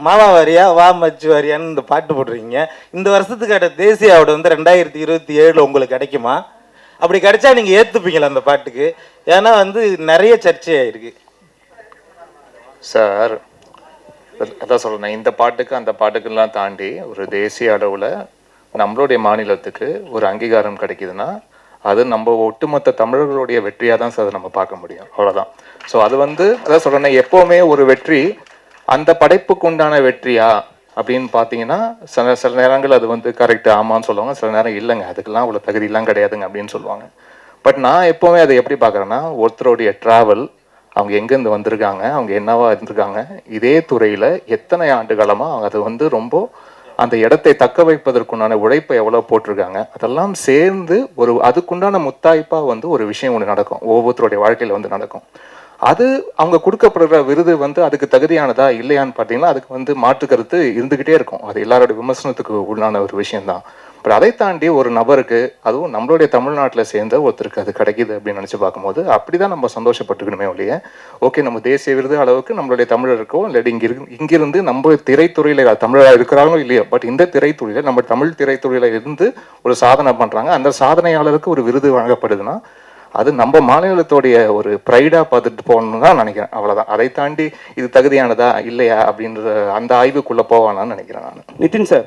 Speaker 20: மாமா வாரியா வா மச்சு வாரியான்னு இந்த பாட்டு போடுறீங்க. இந்த வருஷத்துக்கான தேசிய அவார்டு வந்து 2027 உங்களுக்கு கிடைக்குமா? அப்படி கிடைச்சா நீங்கள் ஏற்றுப்பீங்களா அந்த பாட்டுக்கு? ஏன்னா வந்து நிறைய சர்ச்சையாயிருக்கு
Speaker 11: சார். அதான் சொல்கிறேன், இந்த பாட்டுக்கு அந்த பாட்டுக்கெல்லாம் தாண்டி ஒரு தேசிய அளவில் நம்மளுடைய மாநிலத்துக்கு ஒரு அங்கீகாரம் கிடைக்குதுன்னா அது நம்ம ஒட்டுமொத்த தமிழர்களுடைய வெற்றியாக தான் சார் அதை நம்ம பார்க்க முடியும். அவ்வளோதான். ஸோ அது வந்து அதான் சொல்கிறேன்னா, எப்போவுமே ஒரு வெற்றி அந்த படைப்புக்கு உண்டான வெற்றியா அப்படின்னு பார்த்தீங்கன்னா சில நேரங்கள் அது வந்து கரெக்டு ஆமான்னு சொல்லுவாங்க, சில நேரம் இல்லைங்க அதுக்கெல்லாம் அவ்வளோ தகுதியெல்லாம் கிடையாதுங்க அப்படின்னு சொல்லுவாங்க. பட் நான் எப்போவுமே அதை எப்படி பார்க்குறேன்னா, ஒருத்தருடைய ட்ராவல், அவங்க எங்கேருந்து வந்திருக்காங்க, அவங்க என்னவா இருந்திருக்காங்க, இதே துறையில் எத்தனை ஆண்டு காலமாக அவங்க அது வந்து ரொம்ப அந்த இடத்தை தக்க வைப்பதற்குண்டான உழைப்பை எவ்வளோ போட்டிருக்காங்க, அதெல்லாம் சேர்ந்து ஒரு அதுக்குண்டான முத்தாய்ப்பாக வந்து ஒரு விஷயம் ஒன்று நடக்கும், ஒவ்வொருத்தருடைய வாழ்க்கையில் வந்து நடக்கும். அது அவங்க கொடுக்கப்படுற விருது வந்து அதுக்கு தகுதியானதா இல்லையான்னு பார்த்தீங்கன்னா அதுக்கு வந்து மாற்று கருத்து இருந்துக்கிட்டே இருக்கும். அது எல்லாருடைய விமர்சனத்துக்கு உள்ளான ஒரு விஷயம்தான். பட் அதை தாண்டி ஒரு நபருக்கு, அதுவும் நம்மளுடைய தமிழ்நாட்டில் சேர்ந்த ஒருத்தருக்கு அது கிடைக்குது அப்படின்னு நினச்சி பார்க்கும்போது அப்படி தான் நம்ம சந்தோஷப்பட்டுக்கணுமே ஒழிய, ஓகே நம்ம தேசிய விருது அளவுக்கு நம்மளுடைய தமிழருக்கோ இல்லாட்டி இங்கிருந்து நம்ம திரைத்துறையில் தமிழராக இருக்கிறாங்களோ இல்லையோ, பட் இந்த திரைத்துறையில் நம்ம தமிழ் திரைத்துறையில் இருந்து ஒரு சாதனை பண்ணுறாங்க, அந்த சாதனையாளருக்கு ஒரு விருது வழங்கப்படுதுன்னா அது நம்ம மாநிலத்தோடைய ஒரு ப்ரைடாக பார்த்துட்டு போகணும்னு தான் நினைக்கிறேன். அவ்வளோதான். அதை தாண்டி இது தகுதியானதா இல்லையா அப்படின்ற அந்த ஆய்வுக்குள்ளே போவானான்னு நினைக்கிறேன் நான்.
Speaker 19: நிதின் சார்,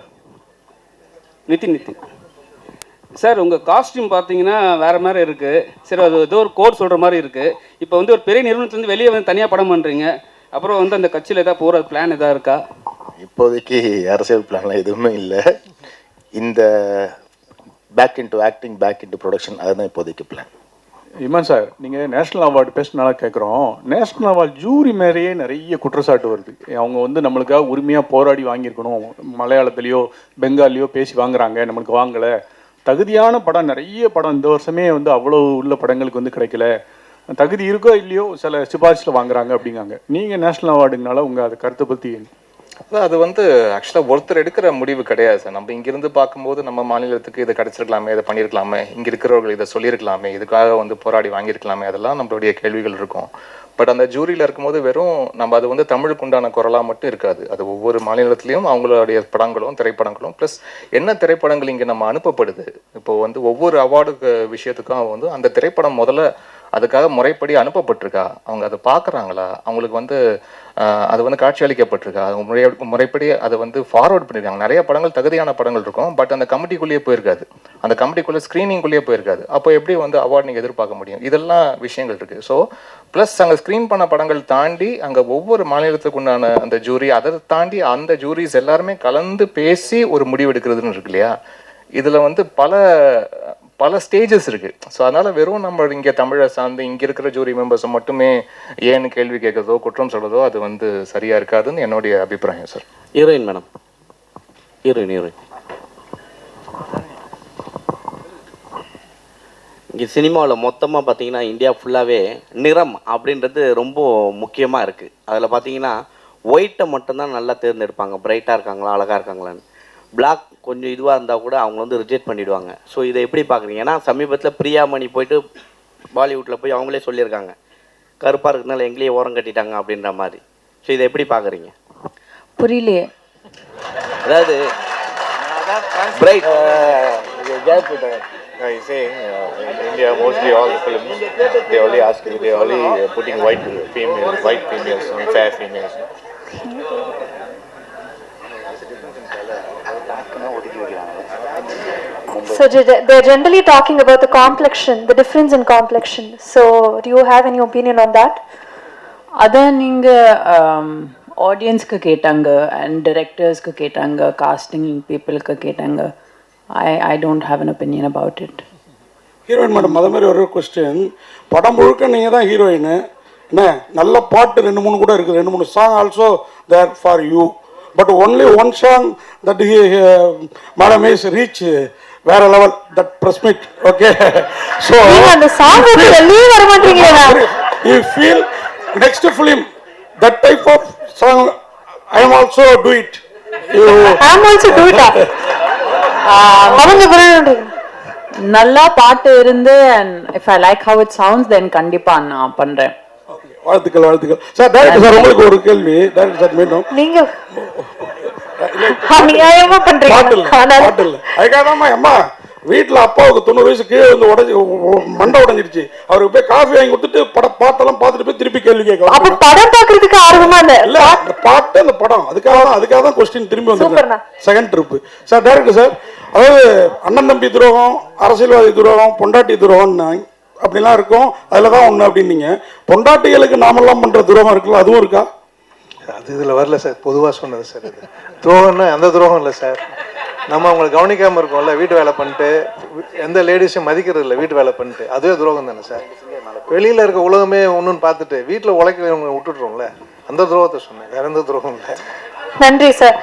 Speaker 19: நிதின் சார், உங்கள் காஸ்டியூம் பார்த்தீங்கன்னா வேறு மாதிரி இருக்குது. சரி, அது ஏதோ ஒரு கோட் சொல்கிற மாதிரி இருக்குது. இப்போ வந்து ஒரு பெரிய நிறுவனத்துலேருந்து வெளியே வந்து தனியாக படம் பண்ணுறீங்க. அப்புறம் வந்து அந்த கட்சியில் எதாவது போகிற பிளான் எதாவது இருக்கா?
Speaker 10: இப்போதைக்கு அரசியல் பிளான்லாம் எதுவுமே இல்லை. இந்த back into acting, back into production, அதுதான் இப்போதைக்கு பிளான்.
Speaker 18: இமான் சார், நீங்கள் நேஷ்னல் அவார்டு பேசினால கேட்குறோம். நேஷ்னல் அவார்டு ஜூரி மேலேயே நிறைய குற்றச்சாட்டு வருது. அவங்க வந்து நம்மளுக்காக உரிமையாக போராடி வாங்கியிருக்கணும், மலையாளத்துலேயோ பெங்காலியோ பேசி வாங்குறாங்க, நம்மளுக்கு வாங்கலை. தகுதியான படம் நிறைய படம் இந்த வருஷமே வந்து அவ்வளோ உள்ள படங்களுக்கு வந்து கிடைக்கல, தகுதி இருக்கோ இல்லையோ சில சிபாரிசில் வாங்குறாங்க அப்படிங்காங்க. நீங்கள் நேஷ்னல் அவார்டுங்கனால உங்கள் அதை கருத்தை பற்றி?
Speaker 21: அது வந்து ஆக்சுவலாக ஒருத்தர் எடுக்கிற முடிவு கிடையாது சார். நம்ம இங்கிருந்து பார்க்கும்போது நம்ம மாநிலத்துக்கு இதை கிடச்சிருக்கலாமே, இதை பண்ணியிருக்கலாமே, இங்கே இருக்கிறவர்கள் இதை சொல்லியிருக்கலாமே, இதுக்காக வந்து போராடி வாங்கியிருக்கலாமே, அதெல்லாம் நம்மளுடைய கேள்விகள் இருக்கும். பட் அந்த ஜூரியில் இருக்கும்போது வெறும் நம்ம அது வந்து தமிழுக்கு உண்டான குரலாக மட்டும் இருக்காது. அது ஒவ்வொரு மாநிலத்திலையும் அவங்களுடைய படங்களும் திரைப்படங்களும் ப்ளஸ் என்ன திரைப்படங்கள் இங்கே நம்ம அனுப்பப்படுது. இப்போது வந்து ஒவ்வொரு அவார்டு விஷயத்துக்கும் வந்து அந்த திரைப்படம் முதல்ல அதுக்காக முறைப்படி அனுப்பப்பட்டிருக்கா, அவங்க அதை பார்க்குறாங்களா, அவங்களுக்கு வந்து அது வந்து காட்சி அளிக்கப்பட்டிருக்கா, அவங்க முறைப்படி அதை வந்து ஃபார்வர்ட் பண்ணியிருக்காங்க. நிறைய படங்கள் தகுதியான படங்கள் இருக்கும், பட் அந்த கமிட்டிக்குள்ளேயே போயிருக்காது, அந்த கமிட்டிக்குள்ளே ஸ்க்ரீனிங்குள்ளேயே போயிருக்காது. அப்போ எப்படி வந்து அவார்டு நீங்கள் எதிர்பார்க்க முடியும்? இதெல்லாம் விஷயங்கள் இருக்குது. ஸோ ப்ளஸ் அங்கே ஸ்க்ரீன் பண்ண படங்கள் தாண்டி அங்கே ஒவ்வொரு மாநிலத்துக்கு உண்டான அந்த ஜூரி, அதை தாண்டி அந்த ஜூரிஸ் எல்லாருமே கலந்து பேசி ஒரு முடிவு எடுக்கிறதுன்னு இருக்கு இல்லையா? இதில் வந்து பல ஸ்டேஜஸ் இருக்குது. ஸோ அதனால் வெறும் நம்ம இங்கே தமிழை சார்ந்து இங்கே இருக்கிற ஜூரி மெம்பர்ஸை மட்டுமே ஏன்னு கேள்வி கேட்குறதோ குற்றம் சொல்கிறதோ அது வந்து சரியாக இருக்காதுன்னு என்னுடைய அபிப்பிராயம் சார்.
Speaker 3: ஹீரோயின் மேடம், ஹீரோயின் இங்கே சினிமாவில் மொத்தமாக பார்த்தீங்கன்னா இந்தியா ஃபுல்லாகவே நிறம் அப்படின்றது ரொம்ப முக்கியமாக இருக்குது. அதில் பார்த்தீங்கன்னா ஒயிட்டை மட்டும்தான் நல்லா தேர்ந்தெடுப்பாங்க, பிரைட்டாக இருக்காங்களா அழகாக இருக்காங்களான்னு. பிளாக் கொஞ்சம் இதுவாக இருந்தால் கூட அவங்க வந்து ரிஜெக்ட் பண்ணிவிடுவாங்க. ஸோ இதை எப்படி பார்க்குறீங்க? ஏன்னா சமீபத்தில் பிரியாமணி போயிட்டு பாலிவுட்டில் போய் அவங்களே சொல்லியிருக்காங்க, கருப்பாக இருக்கிறதுனால எங்களையே ஓரம் கட்டிட்டாங்க அப்படின்ற மாதிரி. ஸோ இதை எப்படி பார்க்குறீங்க?
Speaker 2: புரியலையே.
Speaker 3: அதாவது bright
Speaker 11: I say in India mostly all the films they only ask you, they only putting white females and fair females.
Speaker 22: So they're generally talking about the complexion, the difference in complexion. So do you have any opinion on that?
Speaker 9: அதான் நீங்கள் ஆடியன்ஸ்க்கு கேட்டாங்க and டிரெக்டர்ஸ்க்கு கேட்டாங்க, costing பீப்புளுக்கு கேட்டாங்க. I don't have an opinion about it.
Speaker 14: Heroine madam, அதே மாதிரி ஒரு கொஸ்டின். படம் முழுக்க நீங்கள் தான் ஹீரோயின், என்ன நல்ல பாட்டு 2-3 கூட இருக்குது, 2-3 song also there for you. But only one song that madam is reach வேற level, that press meet. Okay, so
Speaker 22: அந்த சாங் வெளியே வர மாட்டீங்களா?
Speaker 14: You feel next film that type of song I am also do it.
Speaker 22: I am also do it.
Speaker 9: நல்லா பாட்டு இருந்து and if I like how it sounds then கண்டிப்பா நான் பண்றேன்.
Speaker 14: வாழ்த்துக்கள் வாழ்த்துக்கள் சார். டைரக்டர் சார், உங்களுக்கு ஒரு கேள்வி. டைரக்டர் சார் மீண்டும்
Speaker 22: நீங்க அநியாயமா பண்றீங்க.
Speaker 14: பாட்டு இல்லை அதுக்காகமா அம்மா வீட்டில் அப்பாவுக்கு 90 வயசு கீழே வந்து உடஞ்சி மண்டை உடஞ்சிருச்சு, அவருக்கு போய் காஃபி வாங்கி கொடுத்துட்டு பாட்டெல்லாம் பார்த்துட்டு போய் திருப்பி கேள்வி கேட்கலாம்.
Speaker 22: அப்ப படம் பார்க்கறதுக்கு ஆர்வமா
Speaker 14: இல்ல, அந்த பாட்டு அந்த படம் அதுக்காக தான் கொஸ்டின் திரும்பி வந்து second trip. Sir director sir, அதாவது அண்ணன் தம்பி துரோகம், அரசியல்வாதி துரோகம், பொண்டாட்டி துரோகம் அப்படிலாம் இருக்கும், அதில் தான் ஒன்று அப்படின்னீங்க. பொண்டாட்டிகளுக்கு நாமெல்லாம் பண்ணுற துரோகம் இருக்குல்ல, அதுவும் இருக்கா?
Speaker 12: அது இதில் வரல சார், பொதுவாக சொன்னது சார். இது துரோகம்னா அந்த துரோகம் இல்லை சார். நம்ம அவங்களை கவனிக்காமல் இருக்கோம்ல, வீட்டு வேலை பண்ணிட்டு எந்த லேடிஸையும் மதிக்கிறது இல்லை, வீட்டு வேலை பண்ணிட்டு, அதுவே துரோகம் தானே சார். வெளியில் இருக்க உலகமே ஒன்றுன்னு பார்த்துட்டு வீட்டில் உழைக்கிறவங்க விட்டுடுறோம்ல, அந்த துரோகத்தை சொன்னேன், வேற எந்த துரோகம் இல்லை.
Speaker 22: நன்றி சார்.